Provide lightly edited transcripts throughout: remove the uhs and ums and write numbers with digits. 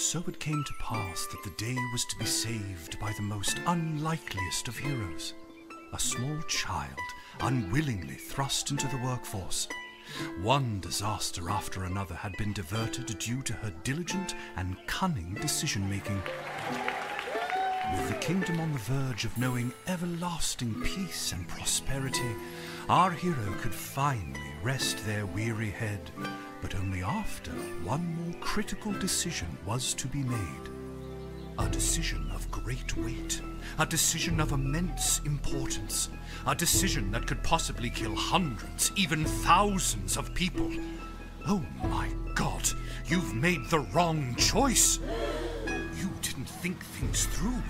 so it came to pass that the day was to be saved by the most unlikeliest of heroes, a small child unwillingly thrust into the workforce. One disaster after another had been diverted due to her diligent and cunning decision-making. With the kingdom on the verge of knowing everlasting peace and prosperity, our hero could finally rest their weary head, but only after one more critical decision was to be made. A decision of great weight, a decision of immense importance, a decision that could possibly kill hundreds, even thousands of people. Oh my God, you've made the wrong choice. You didn't think things through.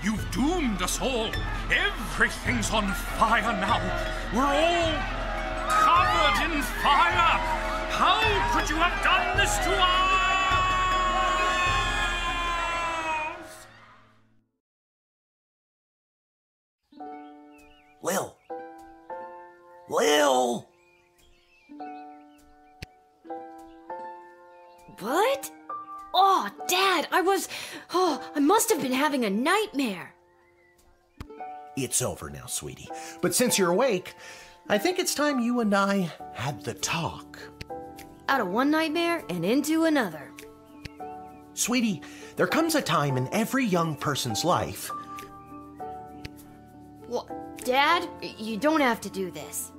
You've doomed us all. Everything's on fire now. We're all covered in fire. How could you have done this to us? Lil! Lil! What? Oh, Dad, I must have been having a nightmare. It's over now, sweetie. But since you're awake, I think it's time you and I had the talk. Out of one nightmare and into another. Sweetie, there comes a time in every young person's life. Well, Dad, you don't have to do this.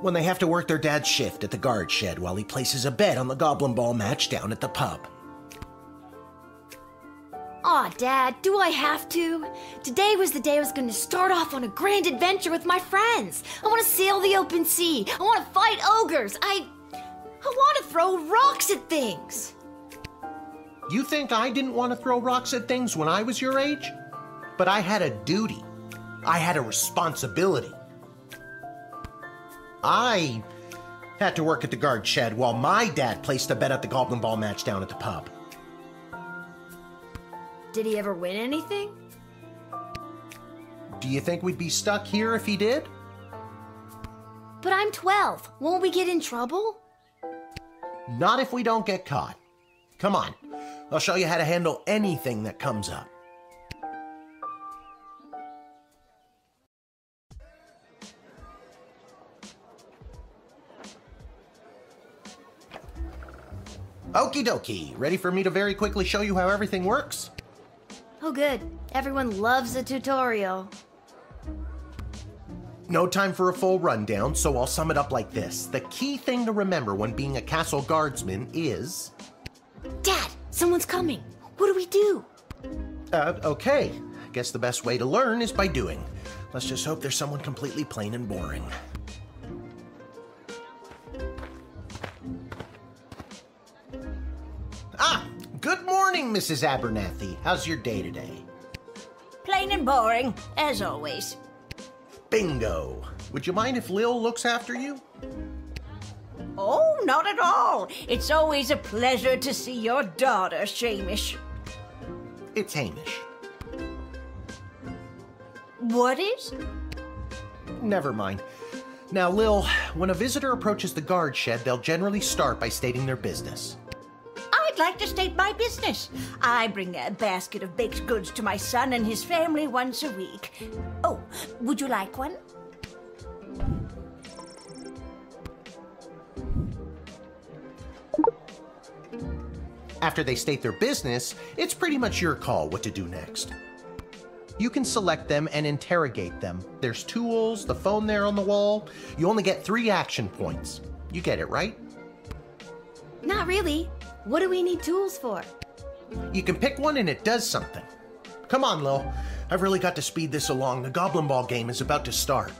When they have to work their dad's shift at the guard shed while he places a bet on the goblin ball match down at the pub. Aw, Dad, do I have to? Today was the day I was going to start off on a grand adventure with my friends. I want to sail the open sea. I want to fight ogres. I want to throw rocks at things. You think I didn't want to throw rocks at things when I was your age? But I had a duty. I had a responsibility. I had to work at the guard shed while my dad placed a bet at the goblin ball match down at the pub. Did he ever win anything? Do you think we'd be stuck here if he did? But I'm 12. Won't we get in trouble? Not if we don't get caught. Come on, I'll show you how to handle anything that comes up. Okie dokie, ready for me to very quickly show you how everything works? Oh good, everyone loves a tutorial. No time for a full rundown, so I'll sum it up like this. The key thing to remember when being a castle guardsman is... Dad, someone's coming. What do we do? Okay. Guess the best way to learn is by doing. Let's just hope there's someone completely plain and boring. Ah! Good morning, Mrs. Abernathy. How's your day today? Plain and boring, as always. Bingo! Would you mind if Lil looks after you? Oh, not at all. It's always a pleasure to see your daughter, Shamish. It's Hamish. What is? Never mind. Now, Lil, when a visitor approaches the guard shed, they'll generally start by stating their business. I'd like to state my business. I bring a basket of baked goods to my son and his family once a week. Oh, would you like one? After they state their business, it's pretty much your call what to do next. You can select them and interrogate them. There's tools, the phone there on the wall. You only get 3 action points. You get it, right? Not really. What do we need tools for? You can pick one and it does something. Come on, Lil. I've really got to speed this along. The Goblin Ball game is about to start.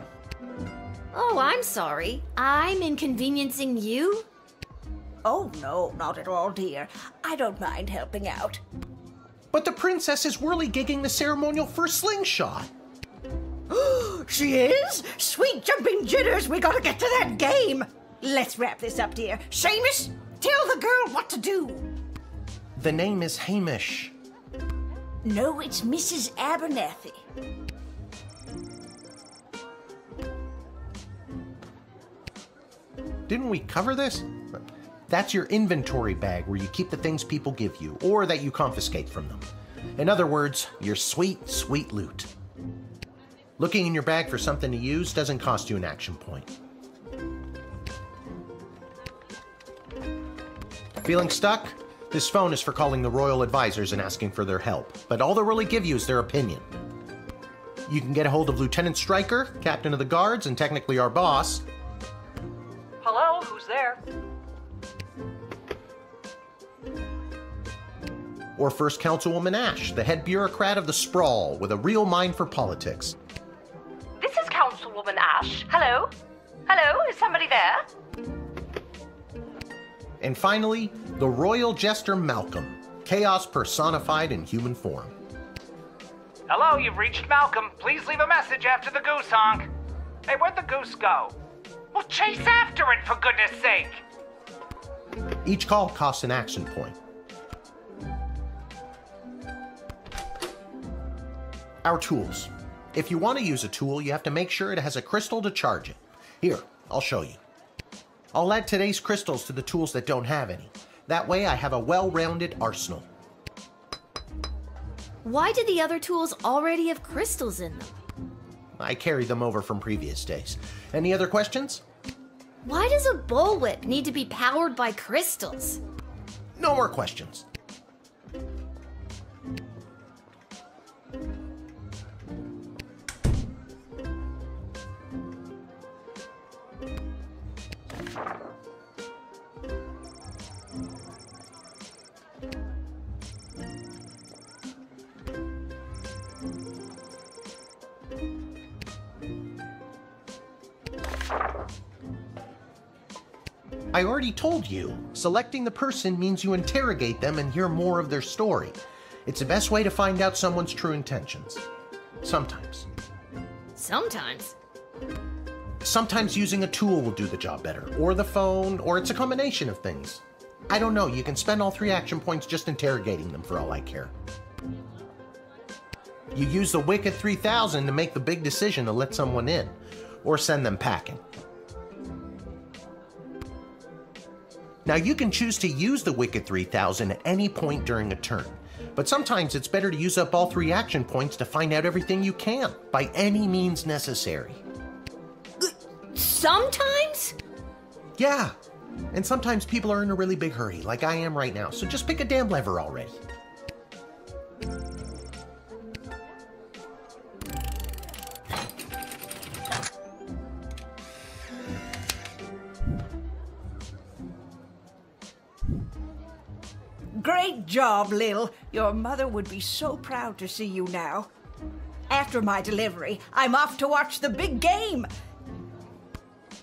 Oh, I'm sorry. I'm inconveniencing you? Oh, no, not at all, dear. I don't mind helping out. But the princess is whirly-gigging the ceremonial first slingshot. She is? Sweet jumping jitters, we gotta get to that game. Let's wrap this up, dear. Seamus, tell the girl what to do. The name is Hamish. No, it's Mrs. Abernathy. Didn't we cover this? That's your inventory bag where you keep the things people give you, or that you confiscate from them. In other words, your sweet, sweet loot. Looking in your bag for something to use doesn't cost you an action point. Feeling stuck? This phone is for calling the royal advisors and asking for their help, but all they'll really give you is their opinion. You can get a hold of Lieutenant Stryker, Captain of the Guards, and technically our boss. Hello, who's there? Or First Councilwoman Ash, the head bureaucrat of the Sprawl, with a real mind for politics. This is Councilwoman Ash. Hello? Hello, is somebody there? And finally, the Royal Jester Malcolm, chaos personified in human form. Hello, you've reached Malcolm. Please leave a message after the goose honk. Hey, where'd the goose go? Well, chase after it, for goodness sake! Each call costs an action point. Our tools. If you want to use a tool, you have to make sure it has a crystal to charge it. Here, I'll show you. I'll add today's crystals to the tools that don't have any. That way I have a well-rounded arsenal. Why did the other tools already have crystals in them? I carried them over from previous days. Any other questions? Why does a bullwhip need to be powered by crystals? No more questions. I already told you, selecting the person means you interrogate them and hear more of their story. It's the best way to find out someone's true intentions. Sometimes. Sometimes. Sometimes using a tool will do the job better, or the phone, or it's a combination of things. I don't know, you can spend all 3 action points just interrogating them for all I care. You use the Wicked 3000 to make the big decision to let someone in, or send them packing. Now you can choose to use the Wicked 3000 at any point during a turn, but sometimes it's better to use up all 3 action points to find out everything you can, by any means necessary. Sometimes? Yeah, and sometimes people are in a really big hurry, like I am right now, so just pick a damn lever already. Great job, Lil. Your mother would be so proud to see you now. After my delivery, I'm off to watch the big game.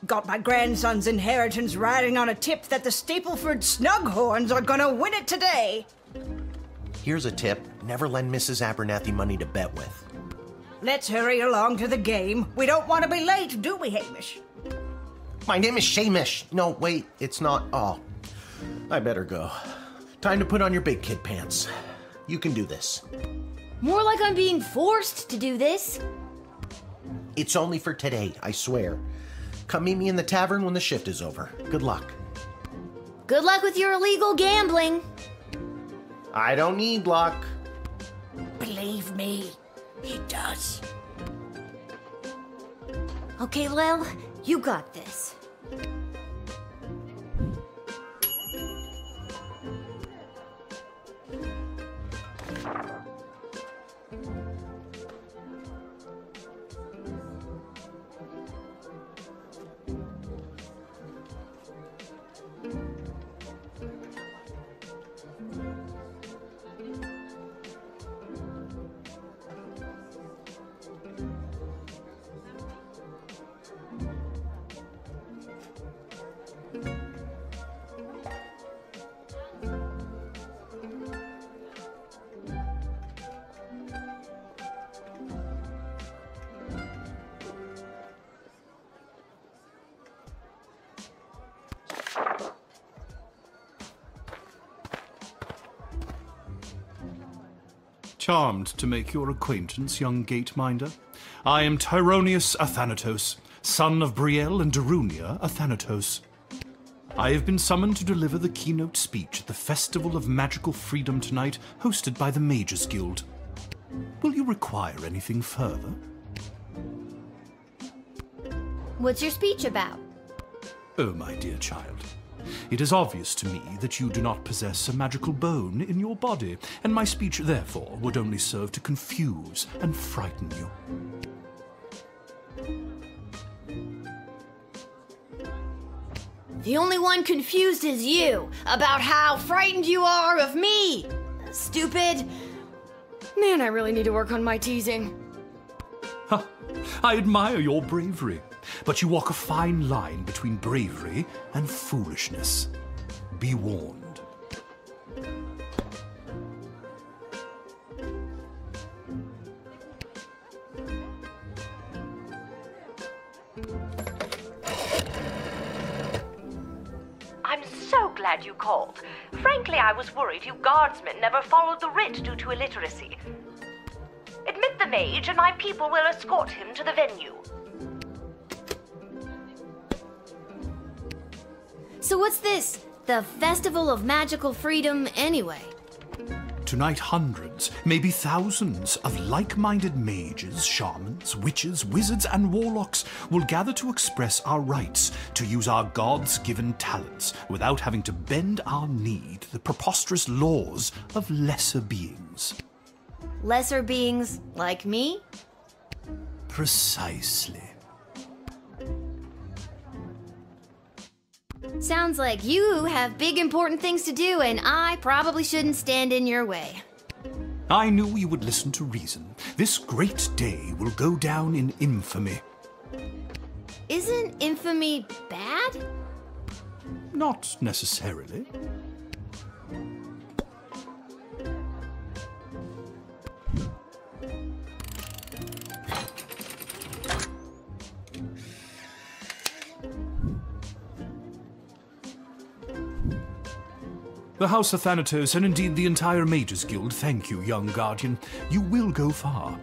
Got my grandson's inheritance riding on a tip that the Stapleford Snughorns are gonna win it today. Here's a tip, never lend Mrs. Abernathy money to bet with. Let's hurry along to the game. We don't want to be late, do we, Hamish? My name is Shamish. No, wait, it's not. Oh, I better go. Time to put on your big kid pants. You can do this. More like I'm being forced to do this. It's only for today, I swear. Come meet me in the tavern when the shift is over. Good luck. Good luck with your illegal gambling. I don't need luck. Believe me, he does. Okay, Lil, you got this. Charmed to make your acquaintance, young gate-minder. I am Tyronius Athanatos, son of Brielle and Darunia Athanatos. I have been summoned to deliver the keynote speech at the Festival of Magical Freedom tonight, hosted by the Mages Guild. Will you require anything further? What's your speech about? Oh, my dear child. It is obvious to me that you do not possess a magical bone in your body, and my speech, therefore, would only serve to confuse and frighten you. The only one confused is you, about how frightened you are of me. Stupid. Man, I really need to work on my teasing. Ha! I admire your bravery, but you walk a fine line between bravery and foolishness. Be warned. I'm so glad you called. Frankly, I was worried you guardsmen never followed the writ due to illiteracy. Admit the mage, and my people will escort him to the venue. So what's this? The Festival of Magical Freedom anyway? Tonight, hundreds, maybe thousands of like-minded mages, shamans, witches, wizards, and warlocks will gather to express our rights to use our gods-given talents without having to bend our knee to the preposterous laws of lesser beings. Lesser beings like me? Precisely. Sounds like you have big important things to do, and I probably shouldn't stand in your way. I knew you would listen to reason. This great day will go down in infamy. Isn't infamy bad? Not necessarily. The House of Thanatos, and indeed the entire Mages Guild, thank you, young guardian. You will go far.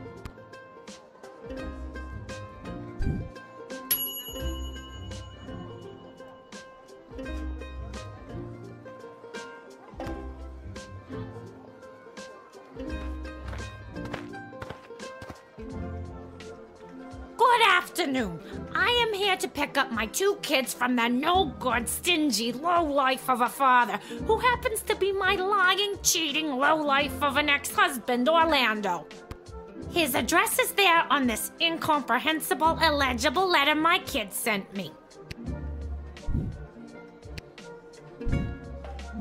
Good afternoon. I am here to pick up my 2 kids from the no-good, stingy lowlife of a father, who happens to be my lying, cheating lowlife of an ex-husband, Orlando. His address is there on this incomprehensible, illegible letter my kid sent me.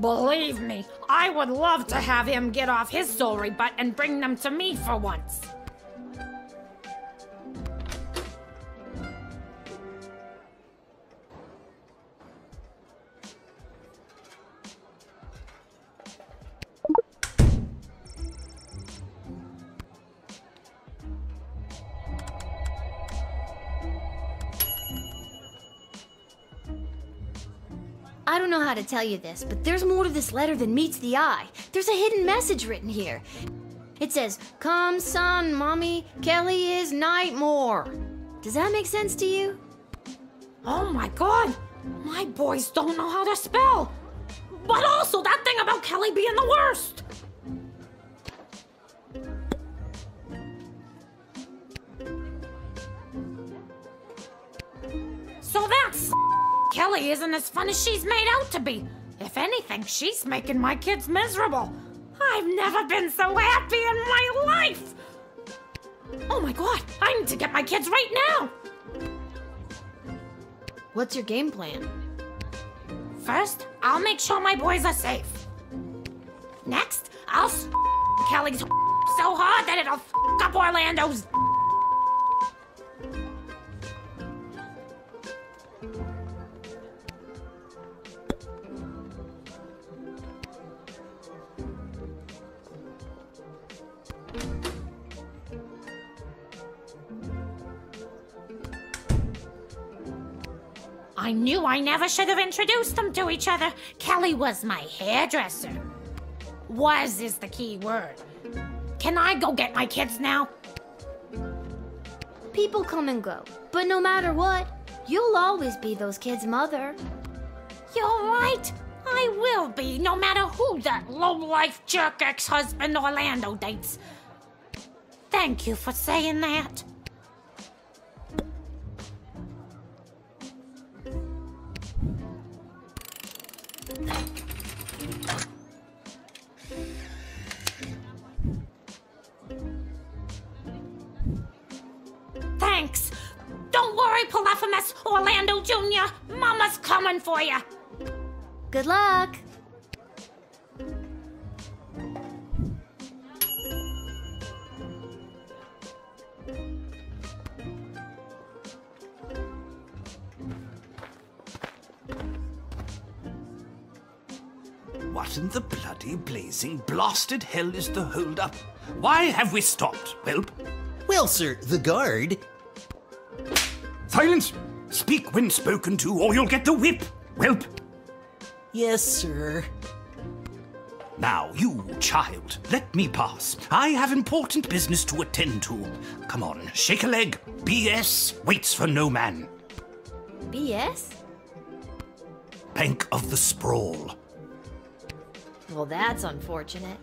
Believe me, I would love to have him get off his sorry butt and bring them to me for once. I don't know how to tell you this, but there's more to this letter than meets the eye. There's a hidden message written here. It says, "Come, son, mommy, Kelly is Nightmare." Does that make sense to you? Oh my god! My boys don't know how to spell! But also that thing about Kelly being the worst! So that's Kelly isn't as fun as she's made out to be. If anything, she's making my kids miserable. I've never been so happy in my life! Oh my god, I need to get my kids right now! What's your game plan? First, I'll make sure my boys are safe. Next, I'll Kelly's so hard that it'll up Orlando's. I knew I never should have introduced them to each other. Kelly was my hairdresser. Was is the key word. Can I go get my kids now? People come and go, but no matter what, you'll always be those kids' mother. You're right. I will be, no matter who that low-life jerk ex-husband Orlando dates. Thank you for saying that. Thanks. Don't worry, Polyphemus Orlando Jr. Mama's coming for you. Good luck. What in the bloody blazing blasted hell is the hold-up? Why have we stopped, Whelp? Well, sir, the guard... Silence! Speak when spoken to, or you'll get the whip, Whelp! Yes, sir. Now, you, child, let me pass. I have important business to attend to. Come on, shake a leg. BS waits for no man. BS? Bank of the Sprawl. Well, that's unfortunate.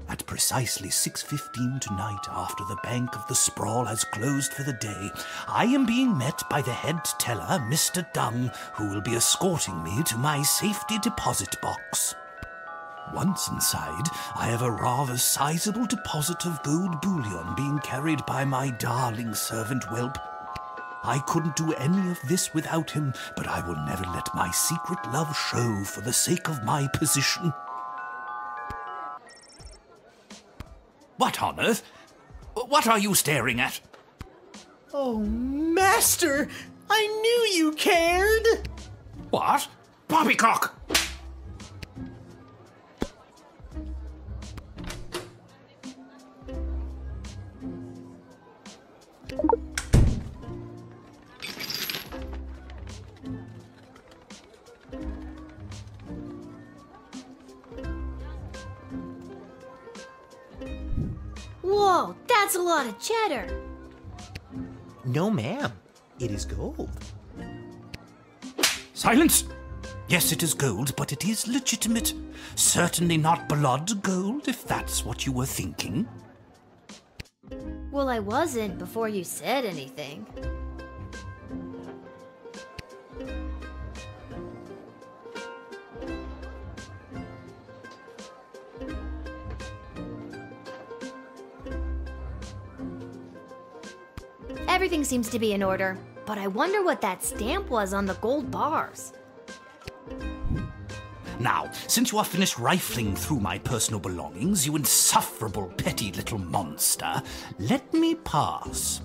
At precisely 6:15 tonight, after the Bank of the Sprawl has closed for the day, I am being met by the head teller, Mr. Dung, who will be escorting me to my safety deposit box. Once inside, I have a rather sizable deposit of gold bullion being carried by my darling servant Whelp. I couldn't do any of this without him, but I will never let my secret love show for the sake of my position. What on earth? What are you staring at? Oh, Master! I knew you cared! What? Poppycock! Whoa, that's a lot of cheddar. No, ma'am. It is gold. Silence! Yes, it is gold, but it is legitimate. Certainly not blood gold, if that's what you were thinking. Well, I wasn't before you said anything. Everything seems to be in order, but I wonder what that stamp was on the gold bars. Now, since you are finished rifling through my personal belongings, you insufferable petty little monster, let me pass.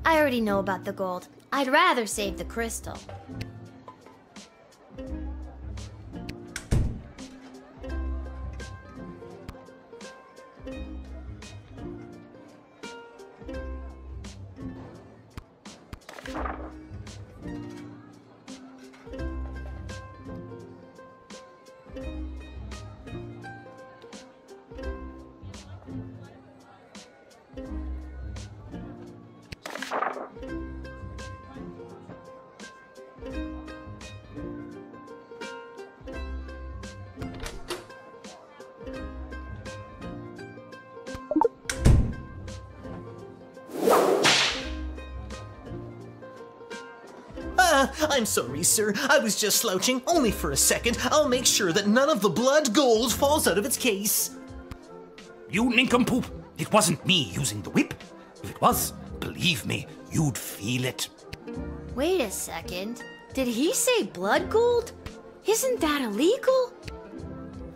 I already know about the gold. I'd rather save the crystal. I'm sorry, sir. I was just slouching, only for a second. I'll make sure that none of the blood gold falls out of its case. You nincompoop! It wasn't me using the whip. If it was, believe me, you'd feel it. Wait a second. Did he say blood gold? Isn't that illegal?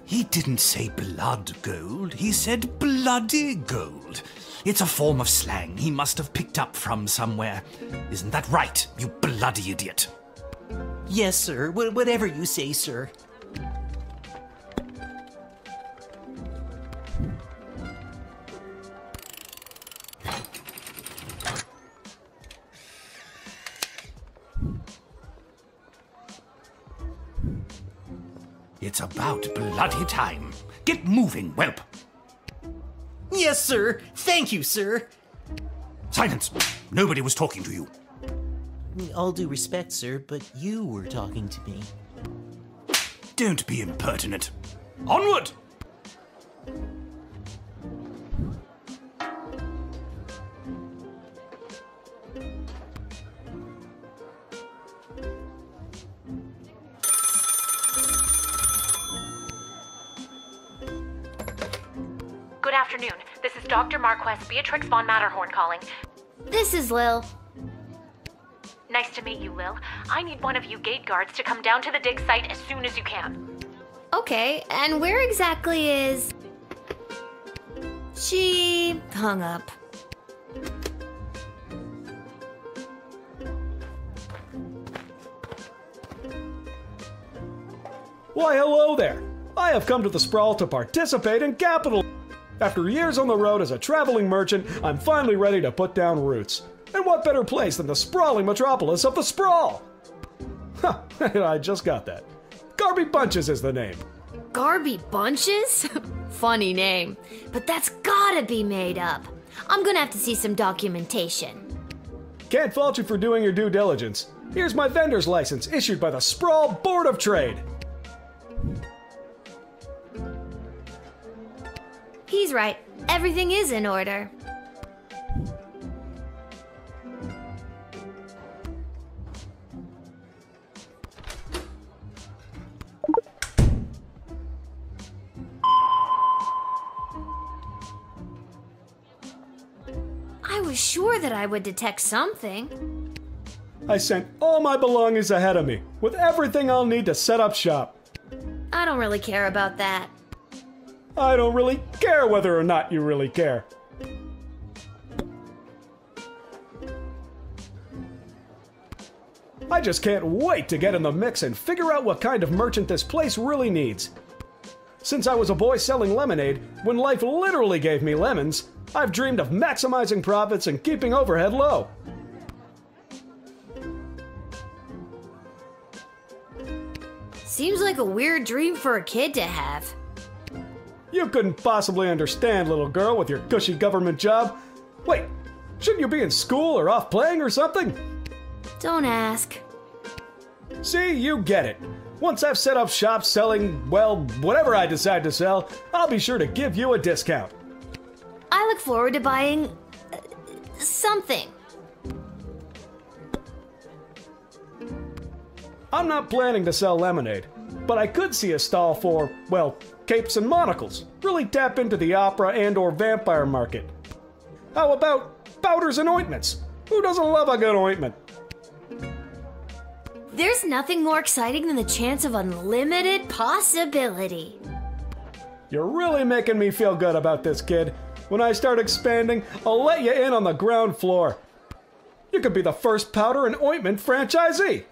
He didn't say blood gold, he said bloody gold. It's a form of slang he must have picked up from somewhere. Isn't that right, you bloody idiot? Yes, sir. Whatever you say, sir. It's about bloody time. Get moving, whelp. Yes, sir. Thank you, sir. Silence! Nobody was talking to you. All due respect, sir, but you were talking to me. Don't be impertinent. Onward! Good afternoon. This is Dr. Marquess Beatrix von Matterhorn calling. This is Lil. Nice to meet you, Lil. I need one of you gate guards to come down to the dig site as soon as you can. Okay, and where exactly is... She hung up. Why, hello there. I have come to the Sprawl to participate in Capital. After years on the road as a traveling merchant, I'm finally ready to put down roots. And what better place than the sprawling metropolis of the Sprawl? Huh, I just got that. Garby Bunches is the name. Garby Bunches? Funny name. But that's gotta be made up. I'm gonna have to see some documentation. Can't fault you for doing your due diligence. Here's my vendor's license issued by the Sprawl Board of Trade. He's right. Everything is in order. I was sure that I would detect something. I sent all my belongings ahead of me, with everything I'll need to set up shop. I don't really care about that. I don't really care whether or not you really care. I just can't wait to get in the mix and figure out what kind of merchant this place really needs. Since I was a boy selling lemonade, when life literally gave me lemons, I've dreamed of maximizing profits and keeping overhead low. Seems like a weird dream for a kid to have. You couldn't possibly understand, little girl, with your cushy government job. Wait, shouldn't you be in school or off playing or something? Don't ask. See, you get it. Once I've set up shop selling, well, whatever I decide to sell, I'll be sure to give you a discount. I look forward to buying... something. I'm not planning to sell lemonade, but I could see a stall for, well, capes and monocles. Really tap into the opera and or vampire market. How about powders and ointments? Who doesn't love a good ointment? There's nothing more exciting than the chance of unlimited possibility. You're really making me feel good about this, kid. When I start expanding, I'll let you in on the ground floor. You could be the first powder and ointment franchisee.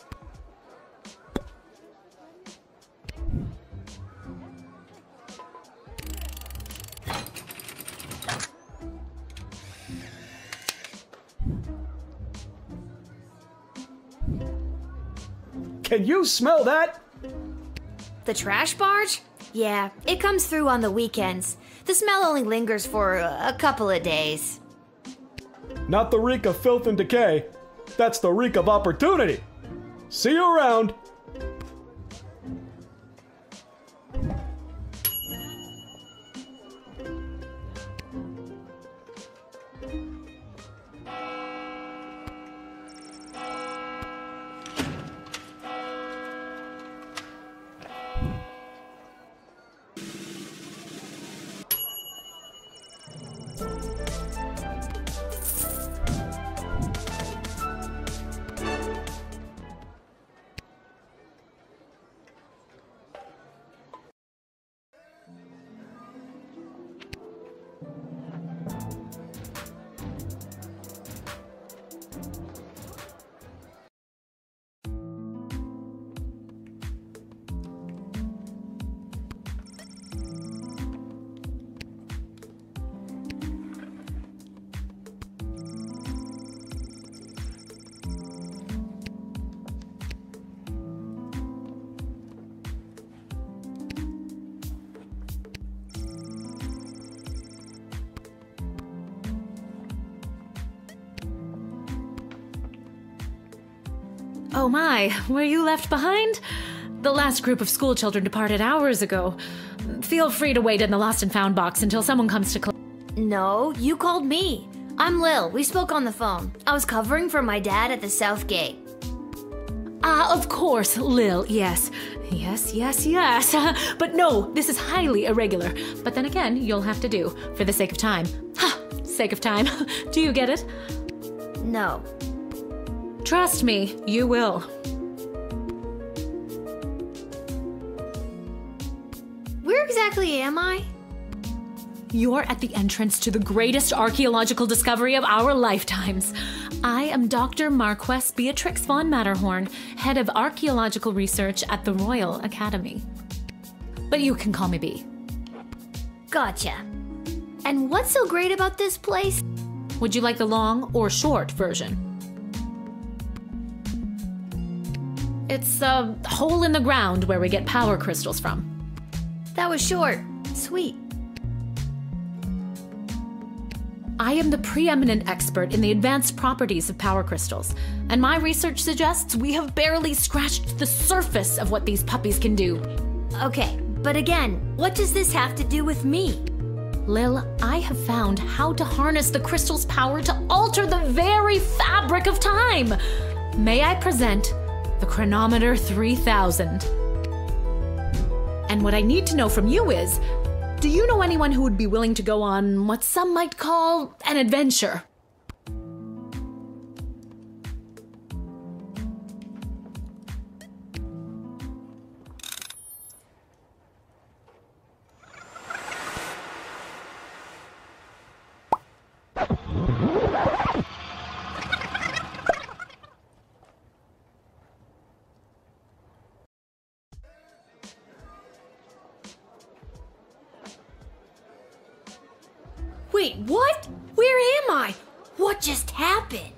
Can you smell that? The trash barge? Yeah, it comes through on the weekends. The smell only lingers for a couple of days. Not the reek of filth and decay. That's the reek of opportunity. See you around. Oh my, were you left behind? The last group of school children departed hours ago. Feel free to wait in the lost and found box until someone comes to No, you called me. I'm Lil. We spoke on the phone. I was covering for my dad at the South Gate. Of course, Lil, yes. Yes. But no, this is highly irregular. But then again, you'll have to do, for the sake of time. Sake of time. Do you get it? No. Trust me, you will. Where exactly am I? You're at the entrance to the greatest archaeological discovery of our lifetimes. I am Dr. Marquess Beatrix von Matterhorn, head of archaeological research at the Royal Academy. But you can call me B. Gotcha. And what's so great about this place? Would you like the long or short version? It's a hole in the ground where we get power crystals from. That was short. Sweet. I am the preeminent expert in the advanced properties of power crystals, and my research suggests we have barely scratched the surface of what these puppies can do. Okay, but again, what does this have to do with me? Lil, I have found how to harness the crystal's power to alter the very fabric of time. May I present the Chronometer 3000? And what I need to know from you is, do you know anyone who would be willing to go on what some might call an adventure? Wait, what? Where am I? What just happened?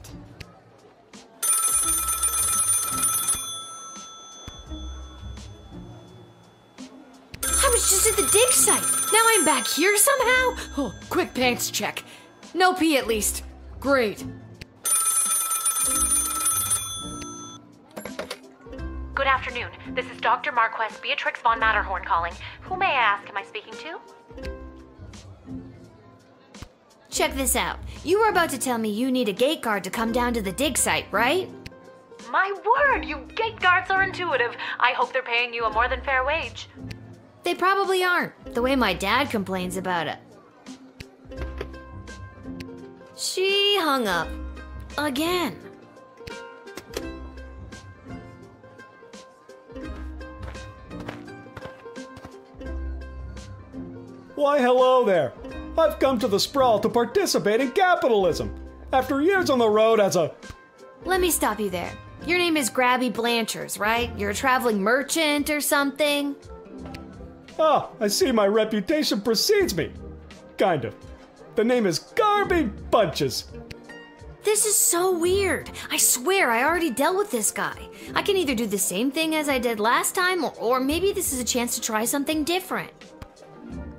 I was just at the dig site. Now I'm back here somehow? Oh, quick pants check. No pee at least. Great. Good afternoon. This is Dr. Marquess Beatrix von Matterhorn calling. Who may I ask am I speaking to? Check this out. You were about to tell me you need a gate guard to come down to the dig site, right? My word, you gate guards are intuitive. I hope they're paying you a more than fair wage. They probably aren't, the way my dad complains about it. She hung up. Again. Why, hello there. I've come to the Sprawl to participate in capitalism. After years on the road as a... Let me stop you there. Your name is Grabby Blanchers, right? You're a traveling merchant or something? Ah, I see my reputation precedes me. Kind of. The name is Garby Bunches. This is so weird. I swear I already dealt with this guy. I can either do the same thing as I did last time, or maybe this is a chance to try something different.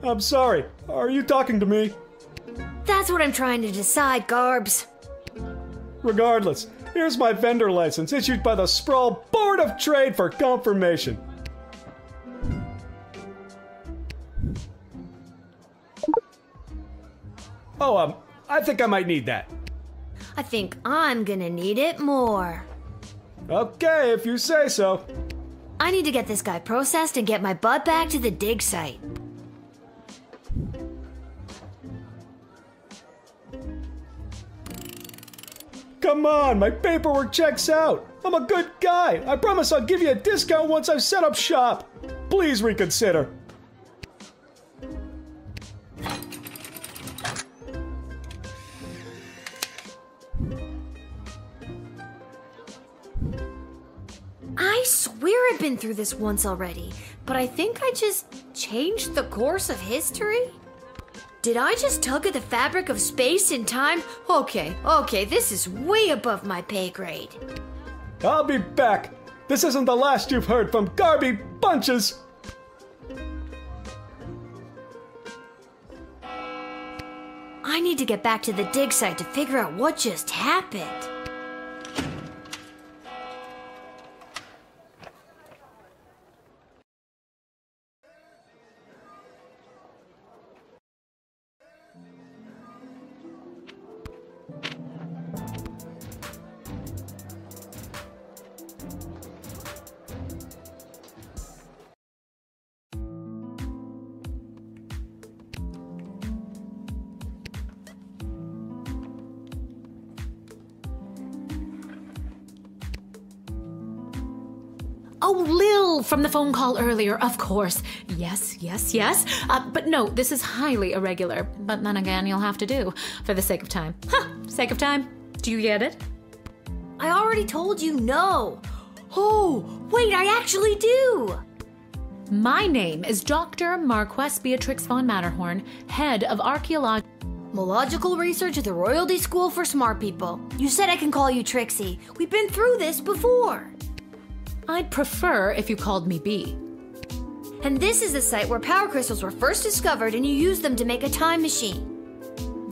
I'm sorry. Are you talking to me? That's what I'm trying to decide, Garbs. Regardless, here's my vendor license issued by the Sprawl Board of Trade for confirmation. Oh, I think I might need that. I think I'm gonna need it more. Okay, if you say so. I need to get this guy processed and get my butt back to the dig site. Come on, my paperwork checks out. I'm a good guy. I promise I'll give you a discount once I've set up shop. Please reconsider. I swear I've been through this once already, but I think I just changed the course of history? Did I just tug at the fabric of space and time? Okay, this is way above my pay grade. I'll be back. This isn't the last you've heard from Garby Bunches. I need to get back to the dig site to figure out what just happened. Oh, Lil from the phone call earlier, of course. Yes. But no, this is highly irregular. But then again, you'll have to do, for the sake of time. Sake of time. Do you get it? I already told you no. Oh, wait, I actually do. My name is Dr. Marquess Beatrix von Matterhorn, head of Archaeological research at the Royalty School for Smart People. You said I can call you Trixie. We've been through this before. I'd prefer if you called me B. And this is the site where power crystals were first discovered, and you used them to make a time machine.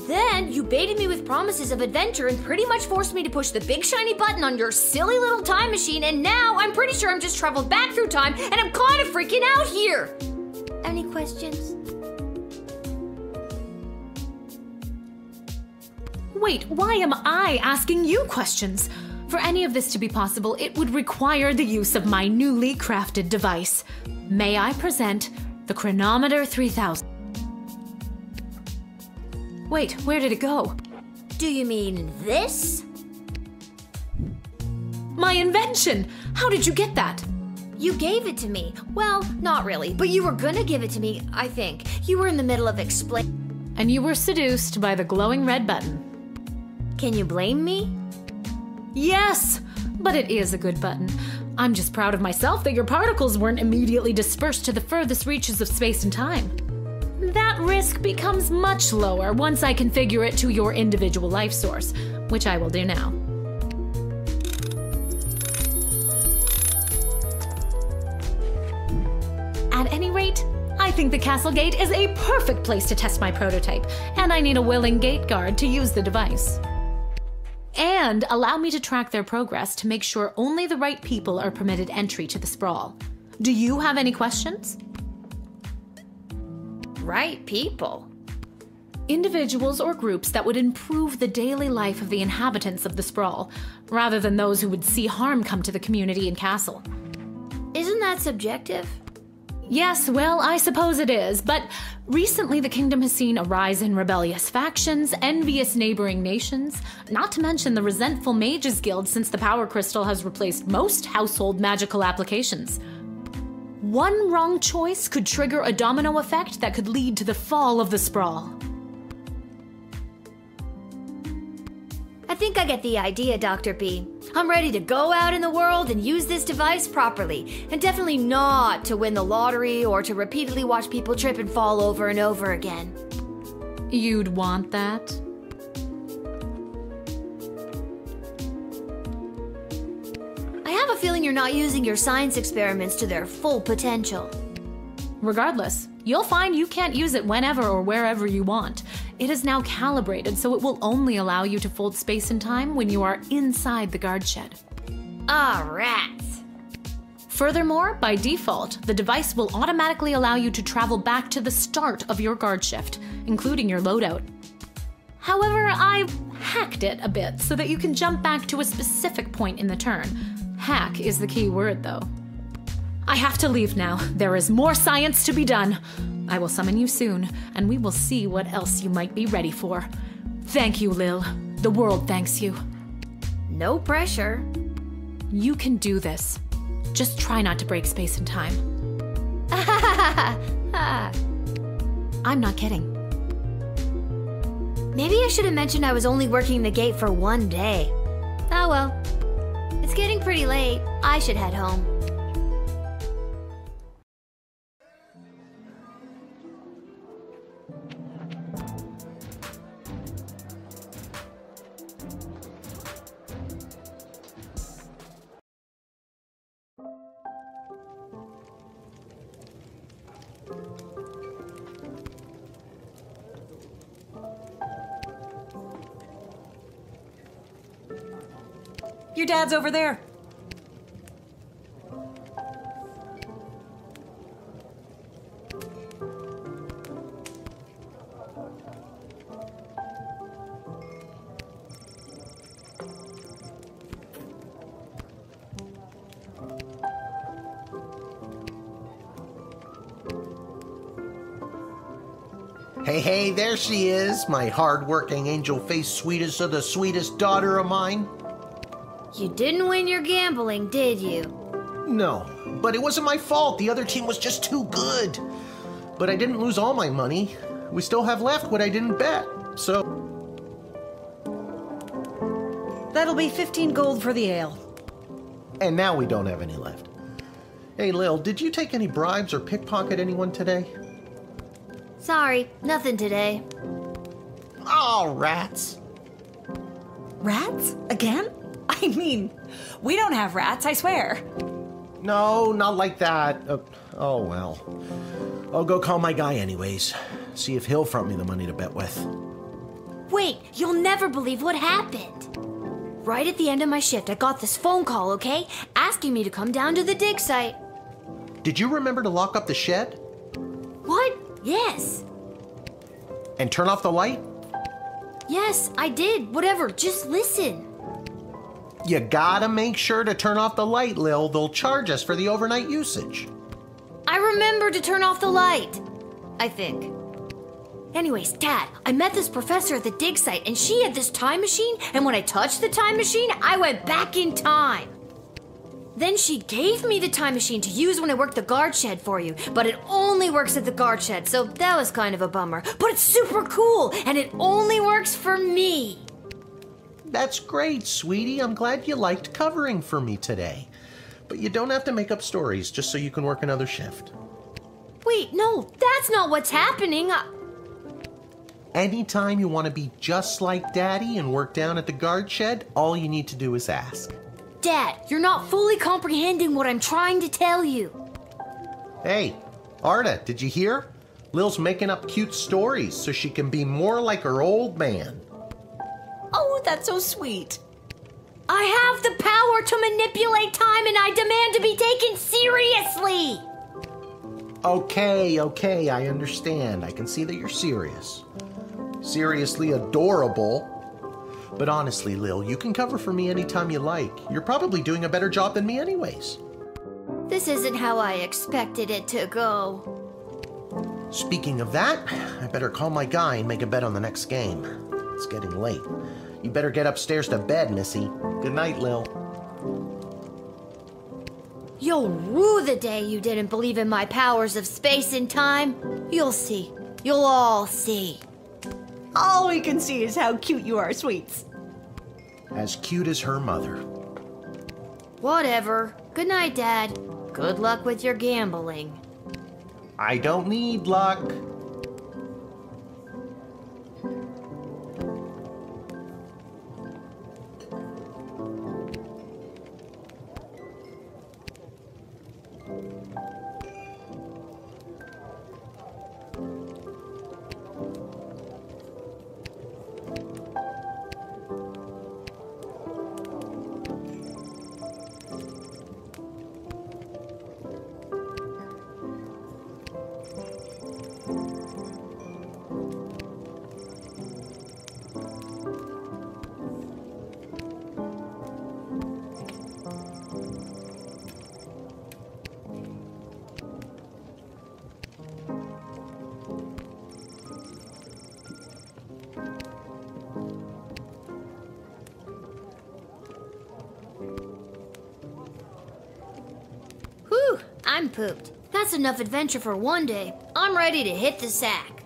Then you baited me with promises of adventure and pretty much forced me to push the big shiny button on your silly little time machine, and now I'm pretty sure I'm just traveled back through time and I'm kind of freaking out here. Any questions? Wait, why am I asking you questions? For any of this to be possible, it would require the use of my newly crafted device. May I present the Chronometer 3000? Wait, where did it go? Do you mean this? My invention! How did you get that? You gave it to me. Well, not really, but you were gonna give it to me, I think. You were in the middle of explaining. And you were seduced by the glowing red button. Can you blame me? Yes, but it is a good button. I'm just proud of myself that your particles weren't immediately dispersed to the furthest reaches of space and time. That risk becomes much lower once I configure it to your individual life source, which I will do now. At any rate, I think the castle gate is a perfect place to test my prototype, and I need a willing gate guard to use the device. And allow me to track their progress to make sure only the right people are permitted entry to the sprawl. Do you have any questions? Right people? Individuals or groups that would improve the daily life of the inhabitants of the sprawl, rather than those who would see harm come to the community and castle. Isn't that subjective? Yes, well, I suppose it is, but recently the kingdom has seen a rise in rebellious factions, envious neighboring nations, not to mention the resentful mages guild since the power crystal has replaced most household magical applications. One wrong choice could trigger a domino effect that could lead to the fall of the sprawl. I think I get the idea, Dr. B. I'm ready to go out in the world and use this device properly, and definitely not to win the lottery or to repeatedly watch people trip and fall over and over again. You'd want that? I have a feeling you're not using your science experiments to their full potential. Regardless, you'll find you can't use it whenever or wherever you want. It is now calibrated, so it will only allow you to fold space and time when you are inside the guard shed. Ah, rats. Furthermore, by default, the device will automatically allow you to travel back to the start of your guard shift, including your loadout. However, I've hacked it a bit so that you can jump back to a specific point in the turn. Hack is the key word, though. I have to leave now. There is more science to be done. I will summon you soon, and we will see what else you might be ready for. Thank you, Lil. The world thanks you. No pressure. You can do this. Just try not to break space and time. I'm not kidding. Maybe I should have mentioned I was only working the gate for one day. Oh well. It's getting pretty late. I should head home. Your dad's over there. Hey, there she is, my hard-working, angel-faced sweetest of the sweetest daughter of mine. You didn't win your gambling, did you? No, But it wasn't my fault. The other team was just too good. But I didn't lose all my money. We still have left what I didn't bet. So That'll be 15 gold for the ale. And now we don't have any left. Hey, Lil, did you take any bribes or pickpocket anyone today? Sorry, nothing today. Oh, rats. Rats? Again? I mean, we don't have rats, I swear. No, not like that. Oh, well. I'll go call my guy anyways. See if he'll front me the money to bet with. Wait, you'll never believe what happened. Right at the end of my shift, I got this phone call, okay? Asking me to come down to the dig site. Did you remember to lock up the shed? What? Yes. And turn off the light? Yes, I did. Whatever, just listen. You gotta make sure to turn off the light, Lil. They'll charge us for the overnight usage. I remember to turn off the light. I think. Anyways, Dad, I met this professor at the dig site, and she had this time machine, and when I touched the time machine, I went back in time. Then she gave me the time machine to use when I worked the guard shed for you, but it only works at the guard shed, so that was kind of a bummer. But it's super cool, and it only works for me. That's great, sweetie. I'm glad you liked covering for me today. But you don't have to make up stories just so you can work another shift. Wait, no, that's not what's happening. Anytime you want to be just like Daddy and work down at the guard shed, all you need to do is ask. Dad, you're not fully comprehending what I'm trying to tell you. Hey, Arda, did you hear? Lil's making up cute stories so she can be more like her old man. Oh, that's so sweet. I have the power to manipulate time, and I demand to be taken seriously. Okay, I understand. I can see that you're serious. Seriously adorable. But honestly, Lil, you can cover for me anytime you like. You're probably doing a better job than me anyways. This isn't how I expected it to go. Speaking of that, I better call my guy and make a bet on the next game. It's getting late. You better get upstairs to bed, Missy. Good night, Lil. You'll rue the day you didn't believe in my powers of space and time. You'll see. You'll all see. All we can see is how cute you are, sweets. As cute as her mother. Whatever. Good night, Dad. Good luck with your gambling. I don't need luck. Whew, I'm pooped. That's enough adventure for one day. I'm ready to hit the sack.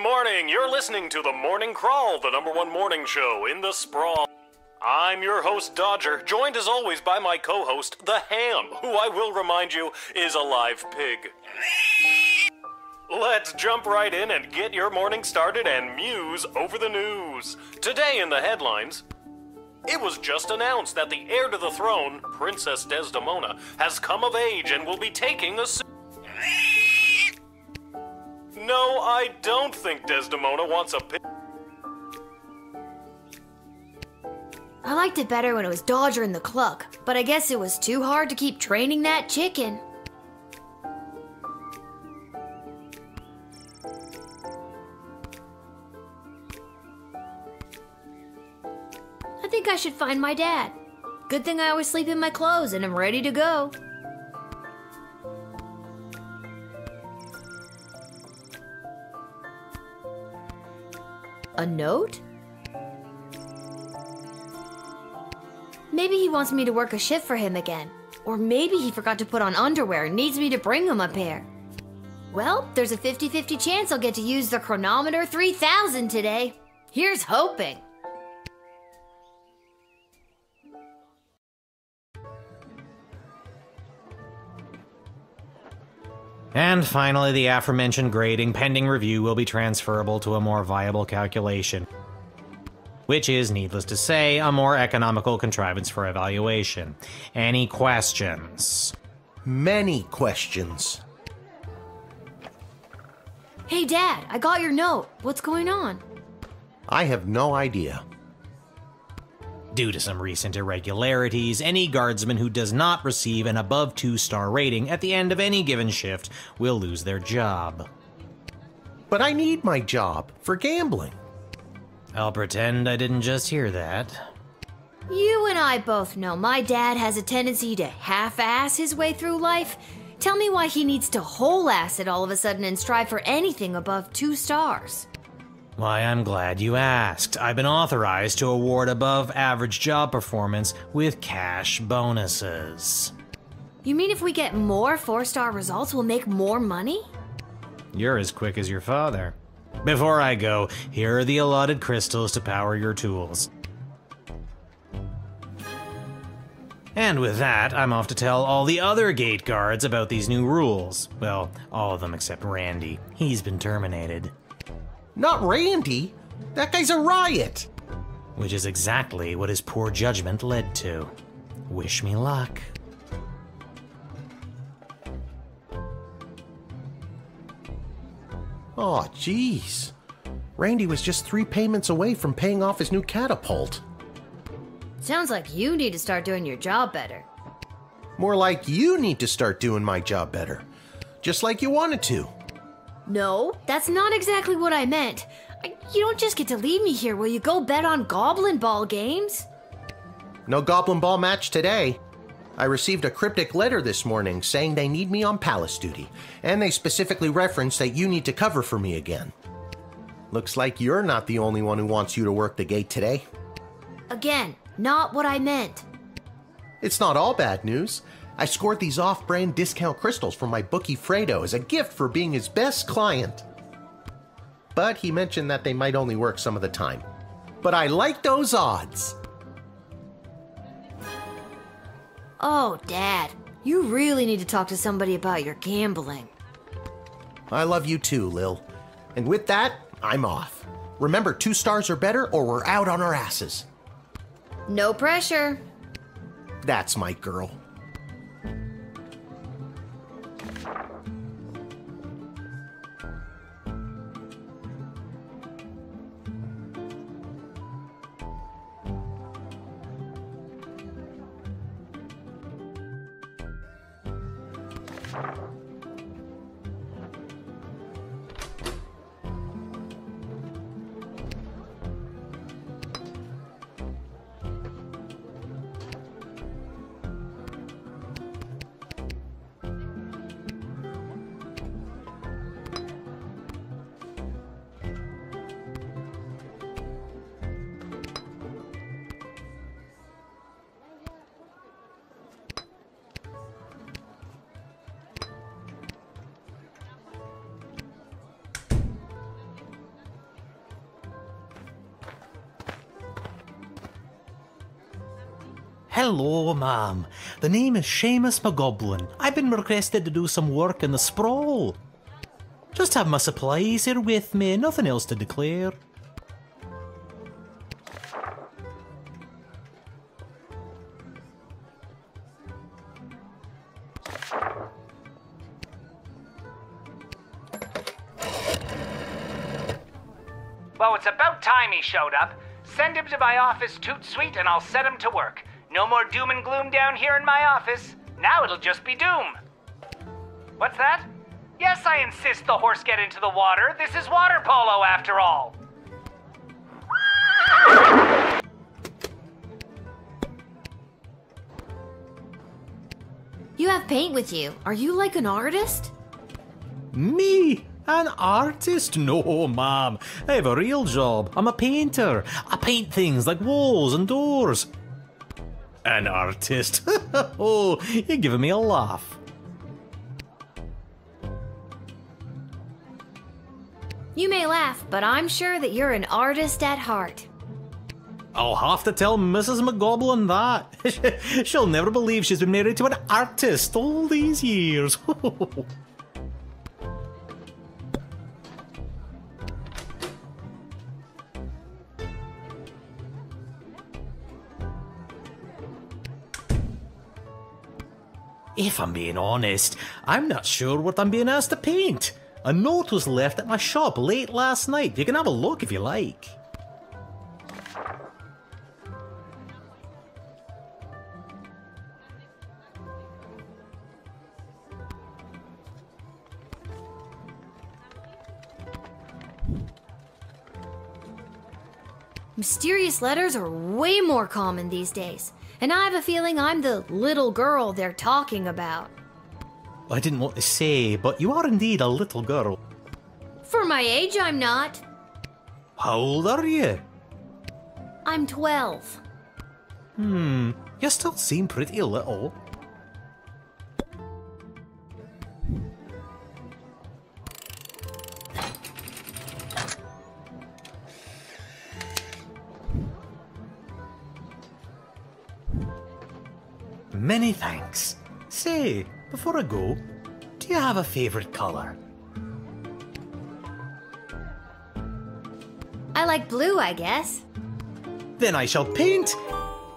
morning. You're listening to The Morning Crawl, the #1 morning show in the sprawl. I'm your host, Dodger, joined as always by my co-host, The Ham, who I will remind you is a live pig. Let's jump right in and get your morning started and muse over the news. Today in the headlines, it was just announced that the heir to the throne, Princess Desdemona, has come of age and will be taking a No, I don't think Desdemona wants a pig. I liked it better when it was Dodger and the Cluck, but I guess it was too hard to keep training that chicken. I think I should find my dad. Good thing I always sleep in my clothes and I'm ready to go. A note? Maybe he wants me to work a shift for him again. Or maybe he forgot to put on underwear and needs me to bring him a pair. Well, there's a 50-50 chance I'll get to use the chronometer 3000 today. Here's hoping. And finally, the aforementioned grading pending review will be transferable to a more viable calculation, which is, needless to say, a more economical contrivance for evaluation. Any questions? Many questions. Hey, Dad, I got your note. What's going on? I have no idea. Due to some recent irregularities, any guardsman who does not receive an above 2-star rating at the end of any given shift will lose their job. But I need my job for gambling. I'll pretend I didn't just hear that. You and I both know my dad has a tendency to half-ass his way through life. Tell me why he needs to whole-ass it all of a sudden and strive for anything above 2 stars. Why, I'm glad you asked. I've been authorized to award above-average job performance with cash bonuses. You mean if we get more 4-star results, we'll make more money? You're as quick as your father. Before I go, here are the allotted crystals to power your tools. And with that, I'm off to tell all the other gate guards about these new rules. Well, all of them except Randy. He's been terminated. Not Randy! That guy's a riot! Which is exactly what his poor judgment led to. Wish me luck. Aw, jeez. Randy was just 3 payments away from paying off his new catapult. Sounds like you need to start doing your job better. More like you need to start doing my job better. Just like you wanted to. No, that's not exactly what I meant. You don't just get to leave me here. Will you go bet on Goblin Ball games? No Goblin Ball match today. I received a cryptic letter this morning saying they need me on palace duty, and they specifically referenced that you need to cover for me again. Looks like you're not the only one who wants you to work the gate today. Again, not what I meant. It's not all bad news. I scored these off-brand discount crystals from my bookie Fredo as a gift for being his best client. But he mentioned that they might only work some of the time. But I like those odds. Oh, Dad, you really need to talk to somebody about your gambling. I love you too, Lil. And with that, I'm off. Remember, 2 stars or better or we're out on our asses. No pressure. That's my girl. Hello, ma'am. The name is Seamus McGoblin. I've been requested to do some work in the sprawl. Just have my supplies here with me, nothing else to declare. Well, it's about time he showed up. Send him to my office toot suite and I'll set him to work. No more doom and gloom down here in my office. Now it'll just be doom. What's that? Yes, I insist the horse get into the water. This is water polo after all. You have paint with you. Are you like an artist? Me? An artist? No, ma'am. I have a real job. I'm a painter. I paint things like walls and doors. An artist? Oh, you're giving me a laugh. You may laugh, but I'm sure that you're an artist at heart. I'll have to tell Mrs. McGoblin that. She'll never believe she's been married to an artist all these years. If I'm being honest, I'm not sure what I'm being asked to paint. A note was left at my shop late last night. You can have a look if you like. Mysterious letters are way more common these days, and I have a feeling I'm the little girl they're talking about. I didn't want to say, but you are indeed a little girl. For my age, I'm not. How old are you? I'm 12. You still seem pretty little. Many thanks. Say, before I go, do you have a favourite colour? I like blue, I guess. Then I shall paint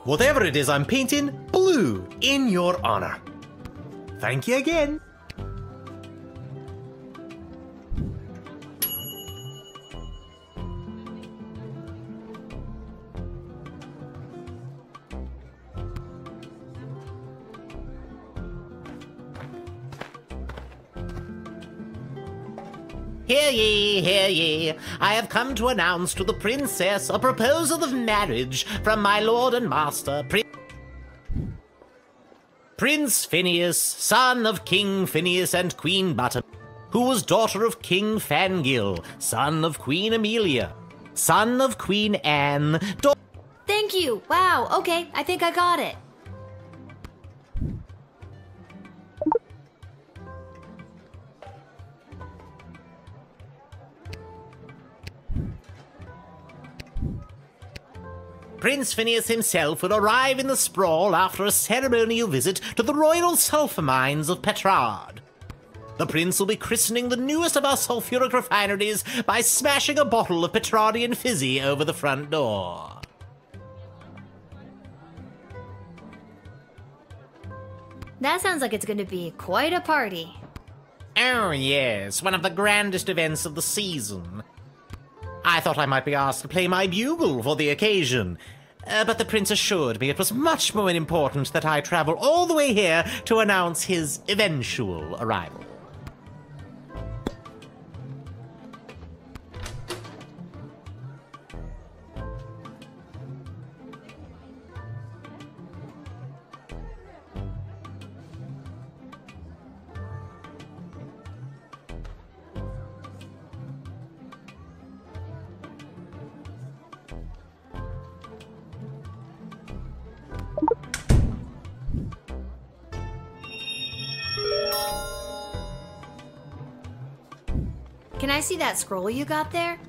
whatever it is I'm painting blue in your honour. Thank you again. Hear ye, I have come to announce to the princess a proposal of marriage from my lord and master, Prince Phineas, son of King Phineas and Queen Button, who was daughter of King Fangil, son of Queen Amelia, son of Queen Anne, Thank you. Wow, okay, I think I got it. Prince Phineas himself will arrive in the sprawl after a ceremonial visit to the royal sulphur mines of Petrard. The prince will be christening the newest of our sulphuric refineries by smashing a bottle of Petrardian fizzy over the front door. That sounds like it's going to be quite a party. Oh yes, one of the grandest events of the season. I thought I might be asked to play my bugle for the occasion, but the prince assured me it was much more important that I travel all the way here to announce his eventual arrival. Can I see that scroll you got there?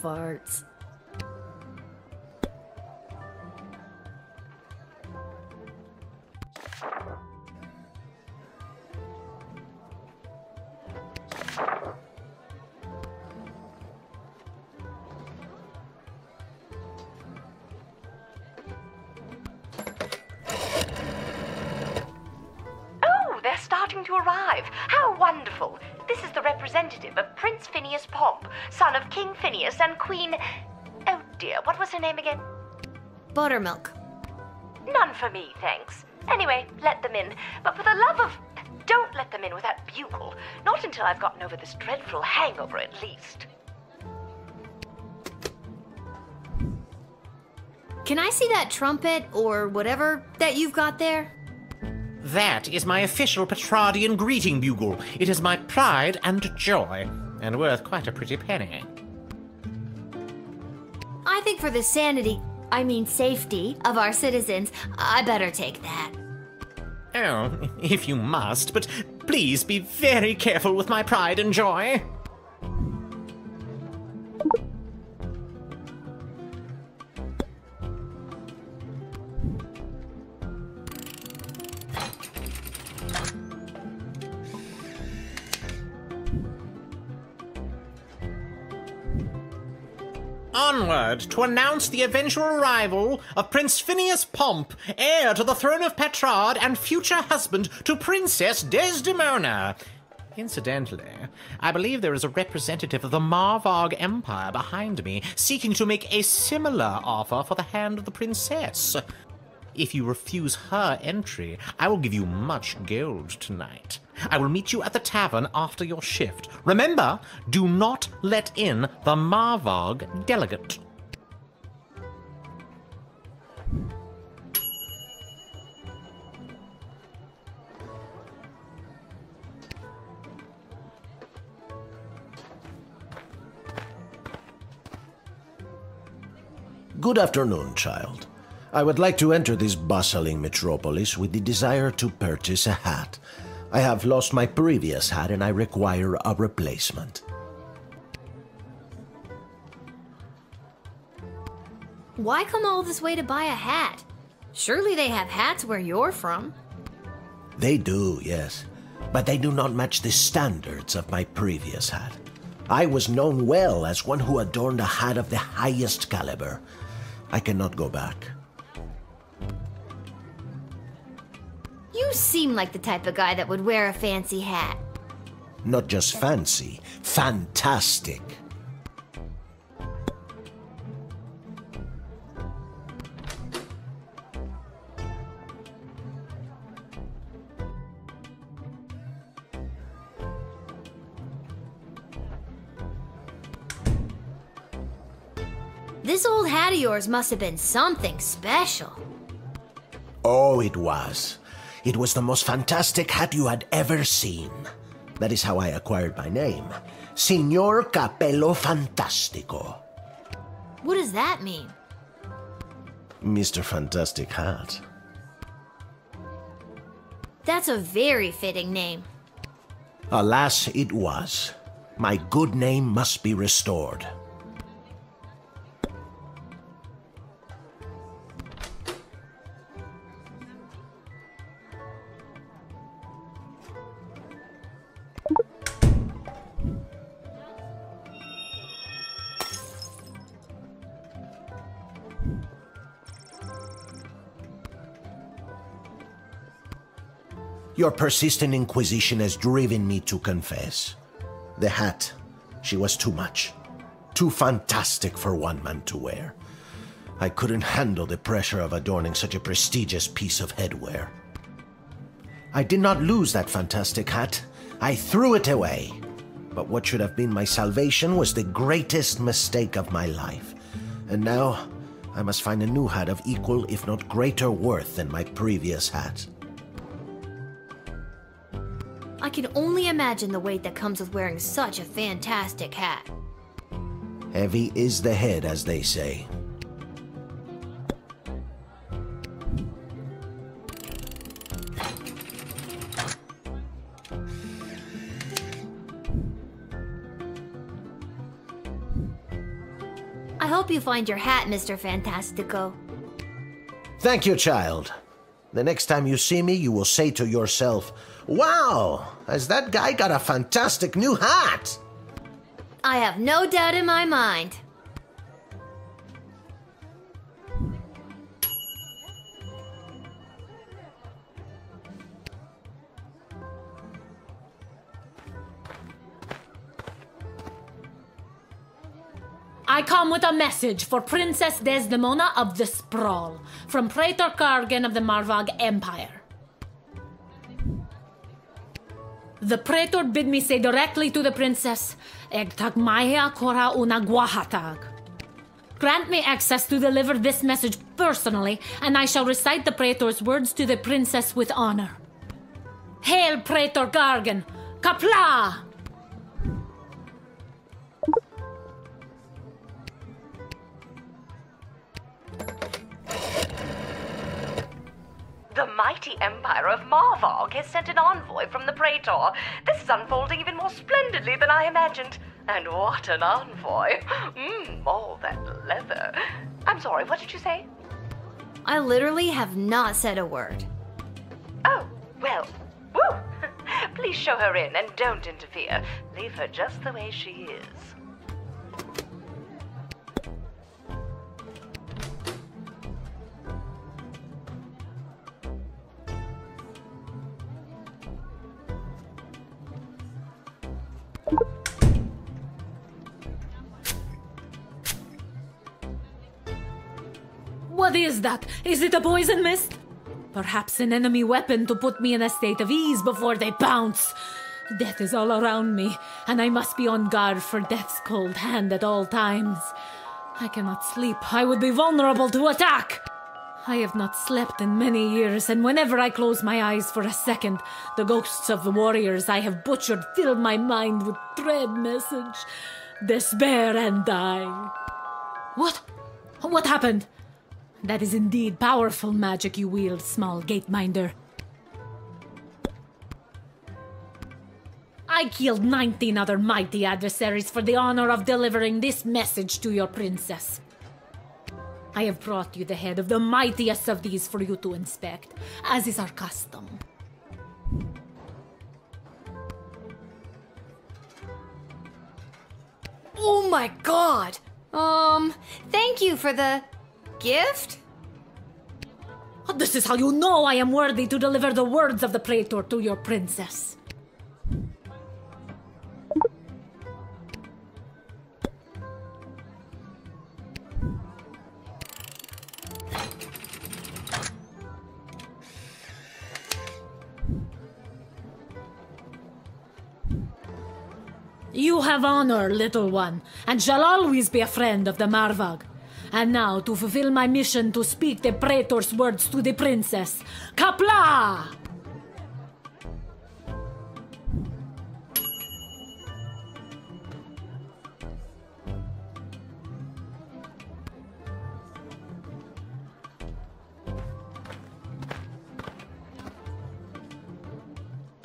Farts. They're starting to arrive. How wonderful. This is the representative of Prince Phineas Pomp, son of King Phineas and Queen... Oh dear, what was her name again? Buttermilk. None for me, thanks. Anyway, let them in. But for the love of... Don't let them in with that bugle. Not until I've gotten over this dreadful hangover, at least. Can I see that trumpet, or whatever, that you've got there? That is my official Petrardian greeting bugle. It is my pride and joy, and worth quite a pretty penny. I think for the safety of our citizens, I better take that. Oh, if you must, but please be very careful with my pride and joy. Onward to announce the eventual arrival of Prince Phineas Pomp, heir to the throne of Petrard and future husband to Princess Desdemona. Incidentally, I believe there is a representative of the Marvog Empire behind me, seeking to make a similar offer for the hand of the princess. If you refuse her entry, I will give you much gold tonight. I will meet you at the tavern after your shift. Remember, do not let in the Marvog delegate. Good afternoon, child. I would like to enter this bustling metropolis with the desire to purchase a hat. I have lost my previous hat and I require a replacement. Why come all this way to buy a hat? Surely they have hats where you're from. They do, yes, but they do not match the standards of my previous hat. I was known well as one who adorned a hat of the highest caliber. I cannot go back. You seem like the type of guy that would wear a fancy hat. Not just fancy, fantastic. This old hat of yours must have been something special. Oh, it was. It was the most fantastic hat you had ever seen. That is how I acquired my name. Signor Capello Fantastico. What does that mean? Mr. Fantastic Hat. That's a very fitting name. Alas, it was. My good name must be restored. Your persistent inquisition has driven me to confess. The hat, she was too much. Too fantastic for one man to wear. I couldn't handle the pressure of adorning such a prestigious piece of headwear. I did not lose that fantastic hat. I threw it away. But what should have been my salvation was the greatest mistake of my life. And now, I must find a new hat of equal, if not greater worth than my previous hat. I can only imagine the weight that comes with wearing such a fantastic hat. Heavy is the head, as they say. hope you find your hat, Mr. Fantastico. Thank you, child. The next time you see me, you will say to yourself, "Wow, has that guy got a fantastic new hat?" I have no doubt in my mind. I come with a message for Princess Desdemona of the Sprawl, from Praetor Kargan of the Marvog Empire. The Praetor bid me say directly to the princess, Egtag Maya Kora una Guahatag. Grant me access to deliver this message personally, and I shall recite the Praetor's words to the princess with honor. Hail, Praetor Kargan! Kapla! The mighty empire of Marvog has sent an envoy from the Praetor. This is unfolding even more splendidly than I imagined. And what an envoy. All that leather. I'm sorry, what did you say? I literally have not said a word. Oh, well, woo! Please show her in and don't interfere. Leave her just the way she is. What is that? Is it a poison mist? Perhaps an enemy weapon to put me in a state of ease before they pounce. Death is all around me, and I must be on guard for death's cold hand at all times. I cannot sleep. I would be vulnerable to attack. I have not slept in many years, and whenever I close my eyes for a second, the ghosts of the warriors I have butchered fill my mind with dread message. Despair and die. What? What happened? That is indeed powerful magic you wield, small gateminder. I killed 19 other mighty adversaries for the honor of delivering this message to your princess. I have brought you the head of the mightiest of these for you to inspect, as is our custom. Oh my god! Thank you for the gift? This is how you know I am worthy to deliver the words of the Praetor to your princess. You have honor, little one, and shall always be a friend of the Marvog. And now, to fulfill my mission to speak the Praetor's words to the princess. Kapla!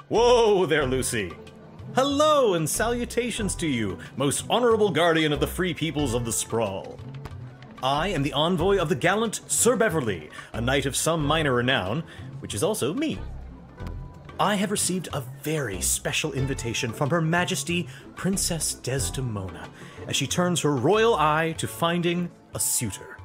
Whoa there, Lucy. Hello and salutations to you, most honorable guardian of the free peoples of the Sprawl. I am the envoy of the gallant Sir Beverly, a knight of some minor renown, which is also me. I have received a very special invitation from Her Majesty Princess Desdemona, as she turns her royal eye to finding a suitor.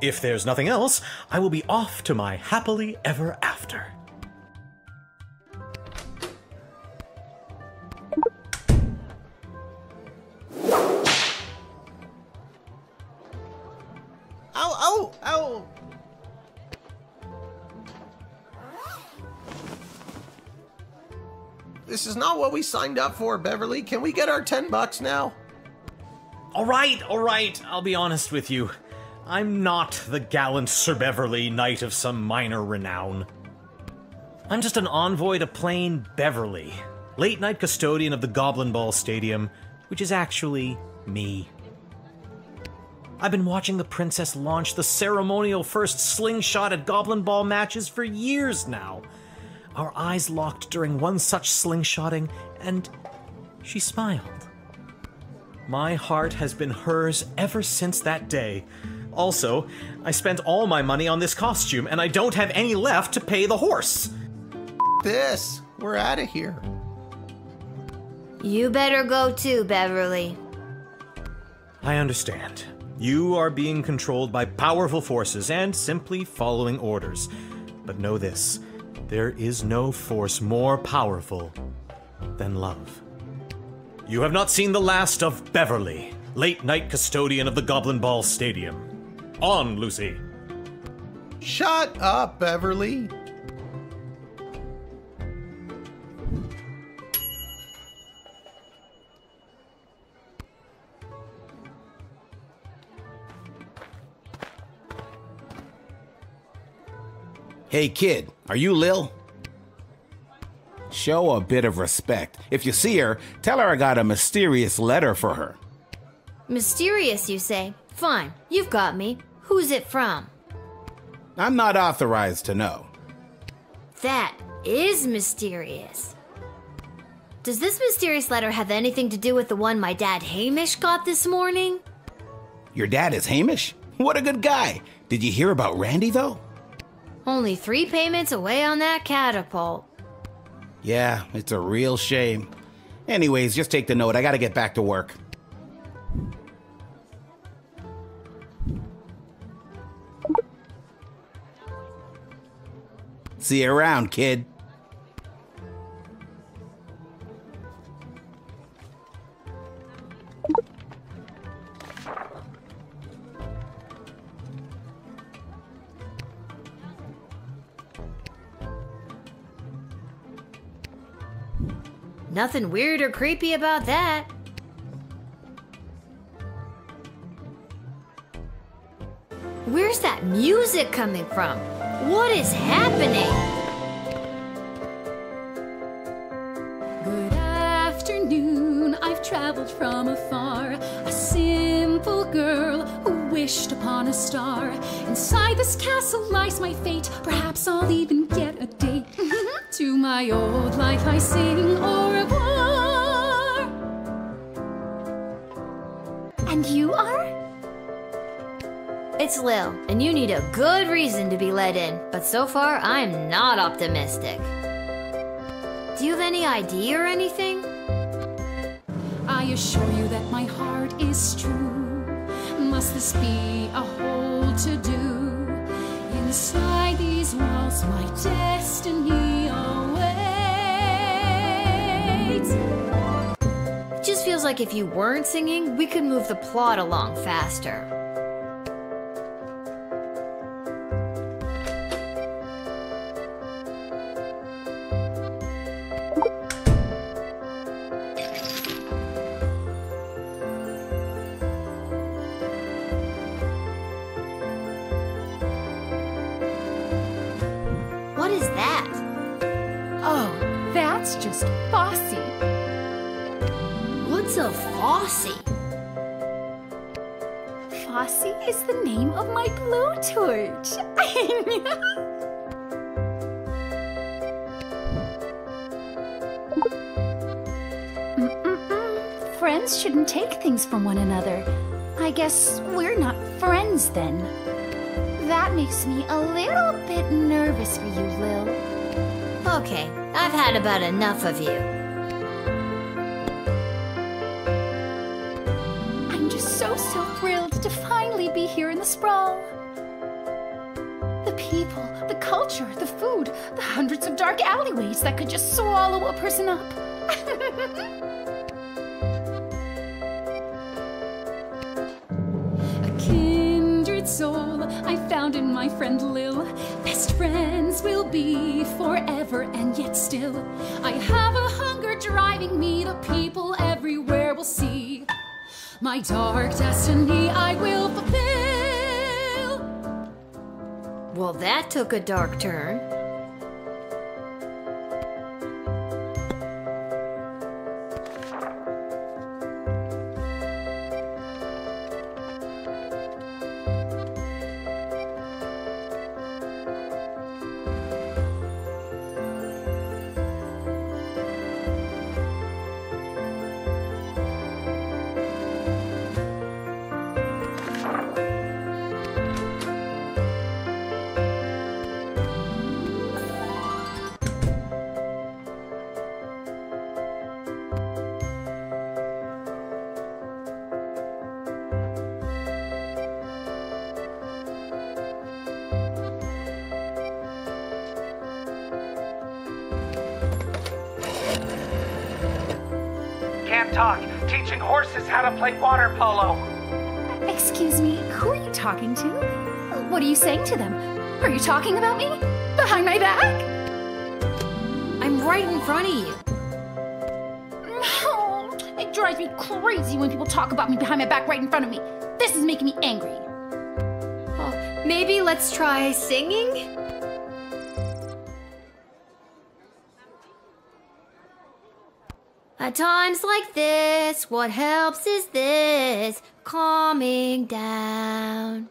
If there's nothing else, I will be off to my happily ever after. Ow! This is not what we signed up for, Beverly. Can we get our $10 now? All right, I'll be honest with you. I'm not the gallant Sir Beverly, knight of some minor renown. I'm just an envoy to plain Beverly, late-night custodian of the Goblin Ball Stadium, which is actually me. I've been watching the princess launch the ceremonial first slingshot at Goblin Ball matches for years now. Our eyes locked during one such slingshotting, and she smiled. My heart has been hers ever since that day. Also, I spent all my money on this costume, and I don't have any left to pay the horse. This. We're out of here. You better go too, Beverly. I understand. You are being controlled by powerful forces and simply following orders. But know this, there is no force more powerful than love. You have not seen the last of Beverly, late-night custodian of the Goblin Ball Stadium. On, Lucy. Shut up, Beverly. Hey kid, are you Lil? Show a bit of respect. If you see her, tell her I got a mysterious letter for her. Mysterious, you say? Fine, you've got me. Who's it from? I'm not authorized to know. That is mysterious. Does this mysterious letter have anything to do with the one my dad Hamish got this morning? Your dad is Hamish? What a good guy. Did you hear about Randy, though? Only 3 payments away on that catapult. Yeah, it's a real shame. Anyways, just take the note. I gotta get back to work. See you around, kid. Nothing weird or creepy about that. Where's that music coming from? What is happening? Good afternoon, I've traveled from afar. A simple girl who wished upon a star. Inside this castle lies my fate. Perhaps I'll even get a date. To my old life I sing au revoir. And you are? It's Lil, and you need a good reason to be let in, but so far I'm not optimistic. Do you have any ID or anything? I assure you that my heart is true. Must this be a whole to-do? Inside these walls my destiny awaits. It just feels like if you weren't singing, we could move the plot along faster. What is that? Oh, that's just Fosse. What's a Fosse? Fosse is the name of my blowtorch. Friends shouldn't take things from one another. I guess we're not friends then. That makes me a little bit nervous for you, Lil. Okay, I've had about enough of you. I'm just so thrilled to finally be here in the sprawl. The people, the culture, the food, the hundreds of dark alleyways that could just swallow a person up. A kindred soul I found in my friend Lil. Best friends will be forever, and yet still I have a hunger driving me. The people everywhere will see my dark destiny I will fulfill. Well, that took a dark turn. TED Talk teaching horses how to play water polo. Excuse me, who are you talking to? What are you saying to them? Are you talking about me? Behind my back? I'm right in front of you. No, it drives me crazy when people talk about me behind my back right in front of me. This is making me angry. Oh, maybe let's try singing? At times like this, what helps is this, calming down.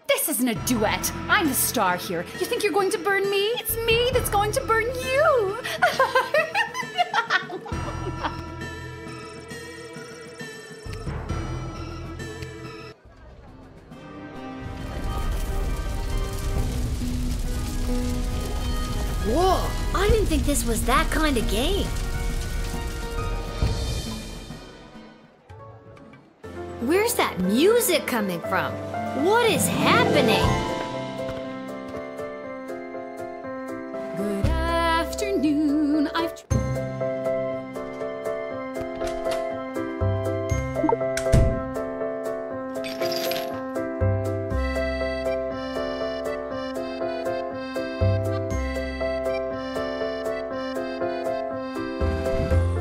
This isn't a duet. I'm the star here. You think you're going to burn me? It's me that's going to burn you. Whoa, I didn't think this was that kind of game. Where's that music coming from? What is happening? Good afternoon.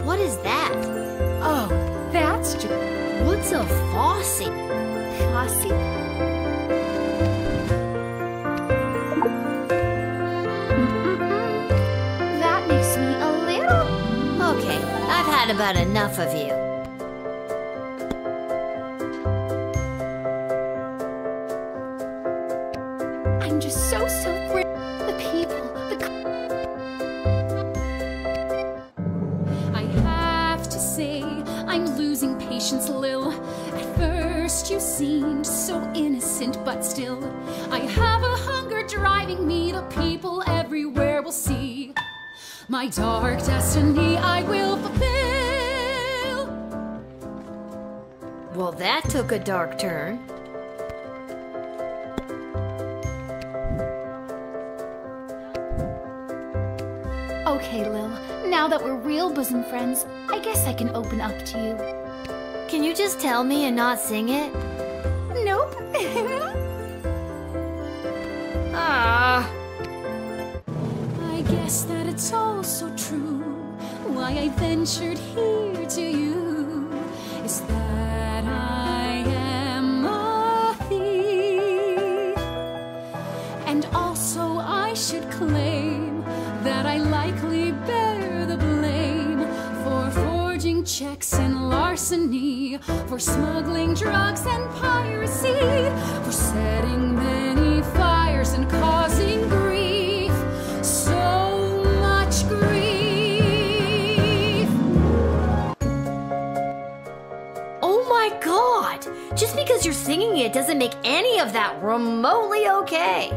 What is that? Oh, that's just... What's a faucet? Faucet? That makes me a little... Okay, I've had about enough of you. I'm just so grateful. The people, I have to say, I'm losing patience, Lil. At first you seemed so innocent, but still, I have a hunger driving me. The people everywhere will see my dark destiny I will fulfill. Well, that took a dark turn. Okay, Lil, now that we're real bosom friends, I guess I can open up to you. Can you just tell me and not sing it? Nope. Ah. I guess that it's all so true. Why I ventured here to you is that I am a thief. And also I should claim that I likely bear the blame for forging checks and larceny, for smuggling drugs and piracy, for setting many fires and causing grief, so much grief. Oh my God! Just because you're singing it doesn't make any of that remotely okay.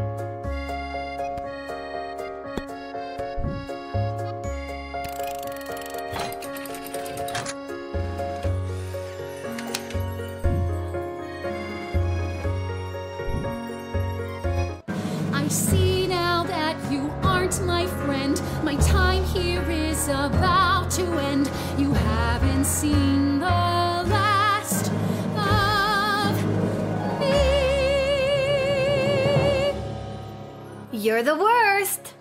I see now that you aren't my friend. My time here is about to end. You haven't seen the last of me. You're the worst.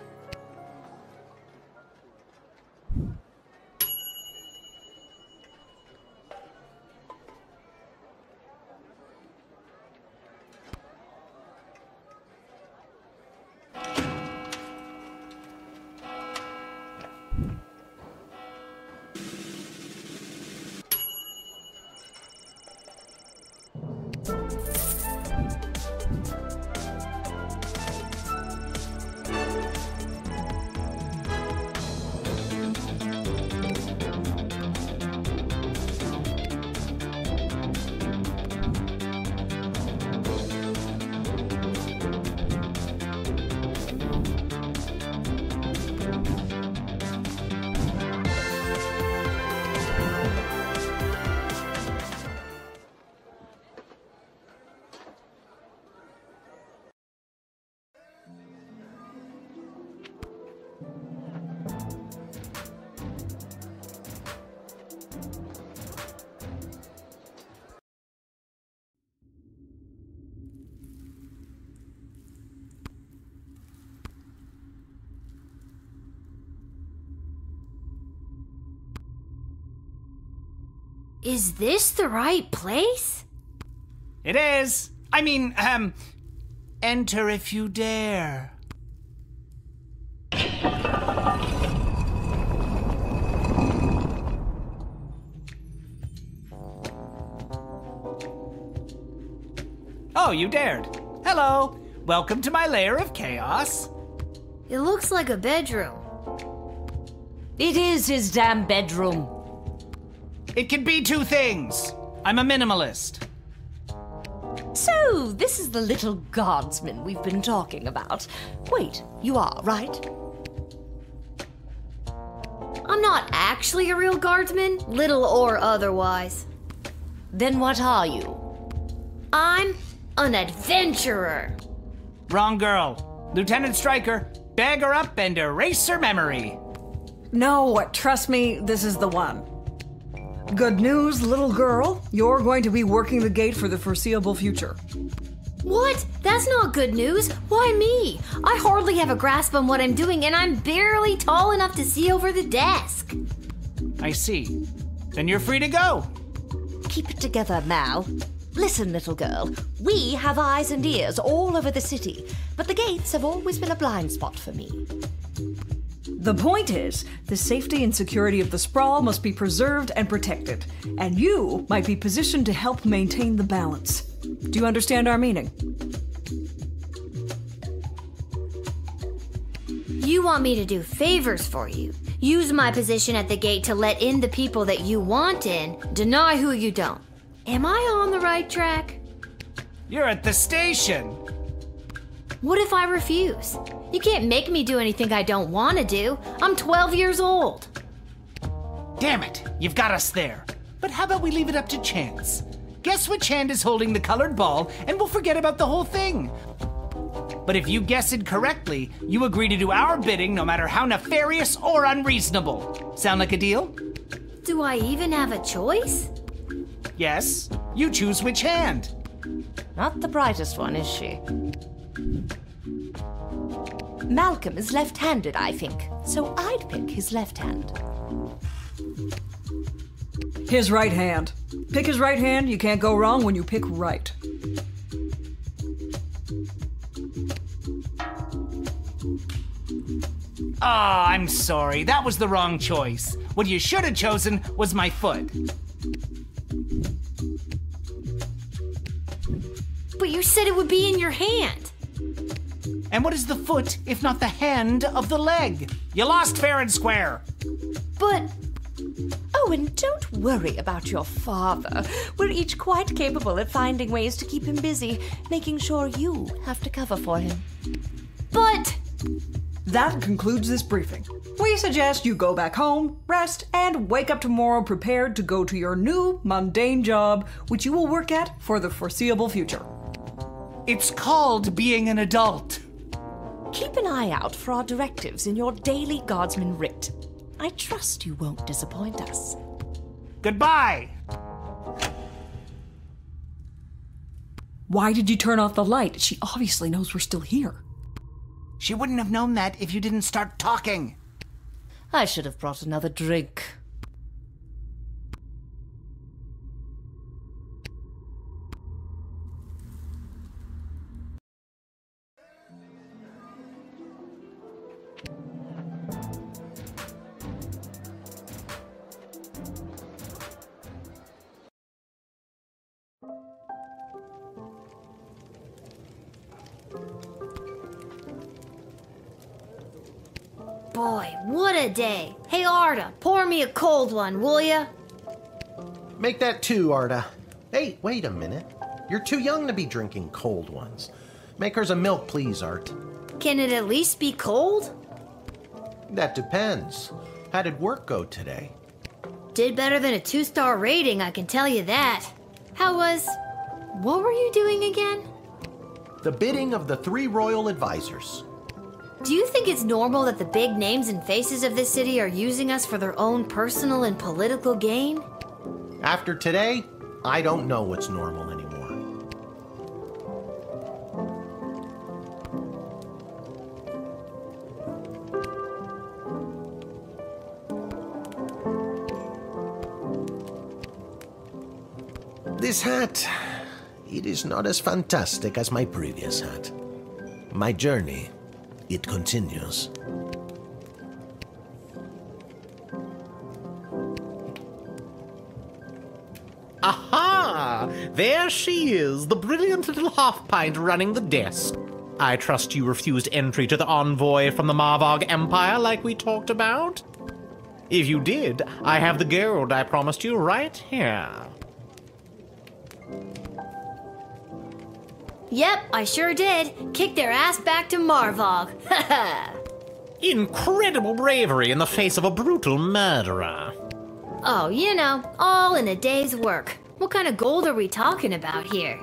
Is this the right place? It is. I mean, enter if you dare. Oh, you dared. Hello. Welcome to my lair of chaos. It looks like a bedroom. It is his damn bedroom. It can be two things. I'm a minimalist. So, this is the little guardsman we've been talking about. Wait, you are, right? I'm not actually a real guardsman, little or otherwise. Then what are you? I'm an adventurer. Wrong girl. Lieutenant Stryker, bag her up and erase her memory. No, trust me, this is the one. Good news, little girl. You're going to be working the gate for the foreseeable future. What? That's not good news. Why me? I hardly have a grasp on what I'm doing, and I'm barely tall enough to see over the desk. I see. Then you're free to go. Keep it together, Mal. Listen, little girl. We have eyes and ears all over the city, but the gates have always been a blind spot for me. The point is, the safety and security of the sprawl must be preserved and protected, and you might be positioned to help maintain the balance. Do you understand our meaning? You want me to do favors for you, use my position at the gate to let in the people that you want in, deny who you don't. Am I on the right track? You're at the station. What if I refuse? You can't make me do anything I don't want to do. I'm 12 years old. Damn it, you've got us there. But how about we leave it up to chance? Guess which hand is holding the colored ball, and we'll forget about the whole thing. But if you guess it correctly, you agree to do our bidding no matter how nefarious or unreasonable. Sound like a deal? Do I even have a choice? Yes. You choose which hand. Not the brightest one, is she? Malcolm is left-handed, I think, so I'd pick his left hand. His right hand. Pick his right hand, you can't go wrong when you pick right. Ah, I'm sorry. That was the wrong choice. What you should have chosen was my foot. But you said it would be in your hand. And what is the foot if not the hand of the leg? You lost fair and square. But... Oh, and don't worry about your father. We're each quite capable at finding ways to keep him busy, making sure you have to cover for him. But... That concludes this briefing. We suggest you go back home, rest, and wake up tomorrow prepared to go to your new mundane job, which you will work at for the foreseeable future. It's called being an adult. Keep an eye out for our directives in your daily Guardsman writ. I trust you won't disappoint us. Goodbye! Why did you turn off the light? She obviously knows we're still here. She wouldn't have known that if you didn't start talking. I should have brought another drink. Boy, what a day. Hey, Arda, pour me a cold one, will ya? Make that two, Arda. Hey, wait a minute. You're too young to be drinking cold ones. Make hers a milk, please, Art. Can it at least be cold? That depends. How did work go today? Did better than a 2-star rating, I can tell you that. What were you doing again? The bidding of the 3 royal advisors. Do you think it's normal that the big names and faces of this city are using us for their own personal and political gain? After today, I don't know what's normal anymore. This hat, it is not as fantastic as my previous hat. My journey, it continues. Aha! There she is, the brilliant little half-pint running the desk. I trust you refused entry to the envoy from the Marvog Empire like we talked about? If you did, I have the gold I promised you right here. Yep, I sure did. Kick their ass back to Marvog. Incredible bravery in the face of a brutal murderer. Oh, you know, all in a day's work. What kind of gold are we talking about here?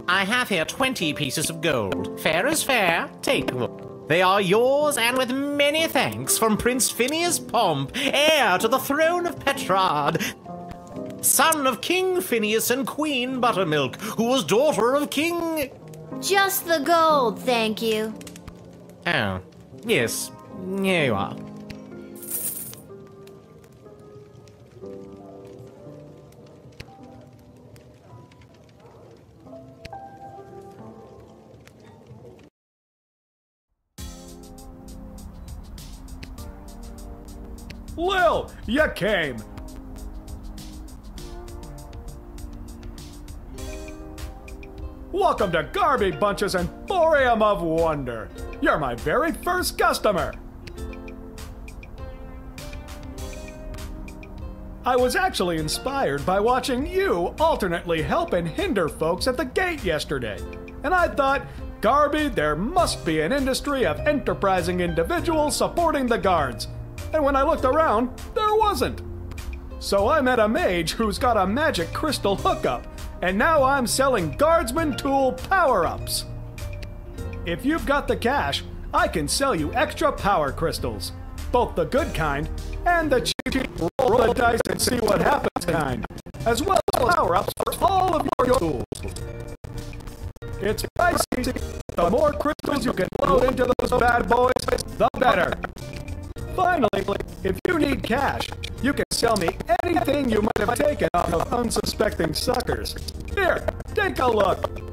I have here 20 pieces of gold. Fair is fair. Take them. They are yours, and with many thanks from Prince Phineas Pomp, heir to the throne of Petrard, son of King Phineas and Queen Buttermilk, who was daughter of King... Just the gold, thank you. Oh, yes. Here you are. Lil, you came. Welcome to Garby Bunches Emporium of Wonder. You're my very first customer. I was actually inspired by watching you alternately help and hinder folks at the gate yesterday. And I thought, Garby, there must be an industry of enterprising individuals supporting the guards. And when I looked around, there wasn't. So I met a mage who's got a magic crystal hookup, and now I'm selling Guardsman tool power-ups. If you've got the cash, I can sell you extra power crystals, both the good kind and the cheap roll the dice and see what happens kind, as well as power-ups for all of your tools. It's pricey. The more crystals you can load into those bad boys, the better. Finally, if you need cash, you can sell me anything you might have taken off of unsuspecting suckers. Here, take a look.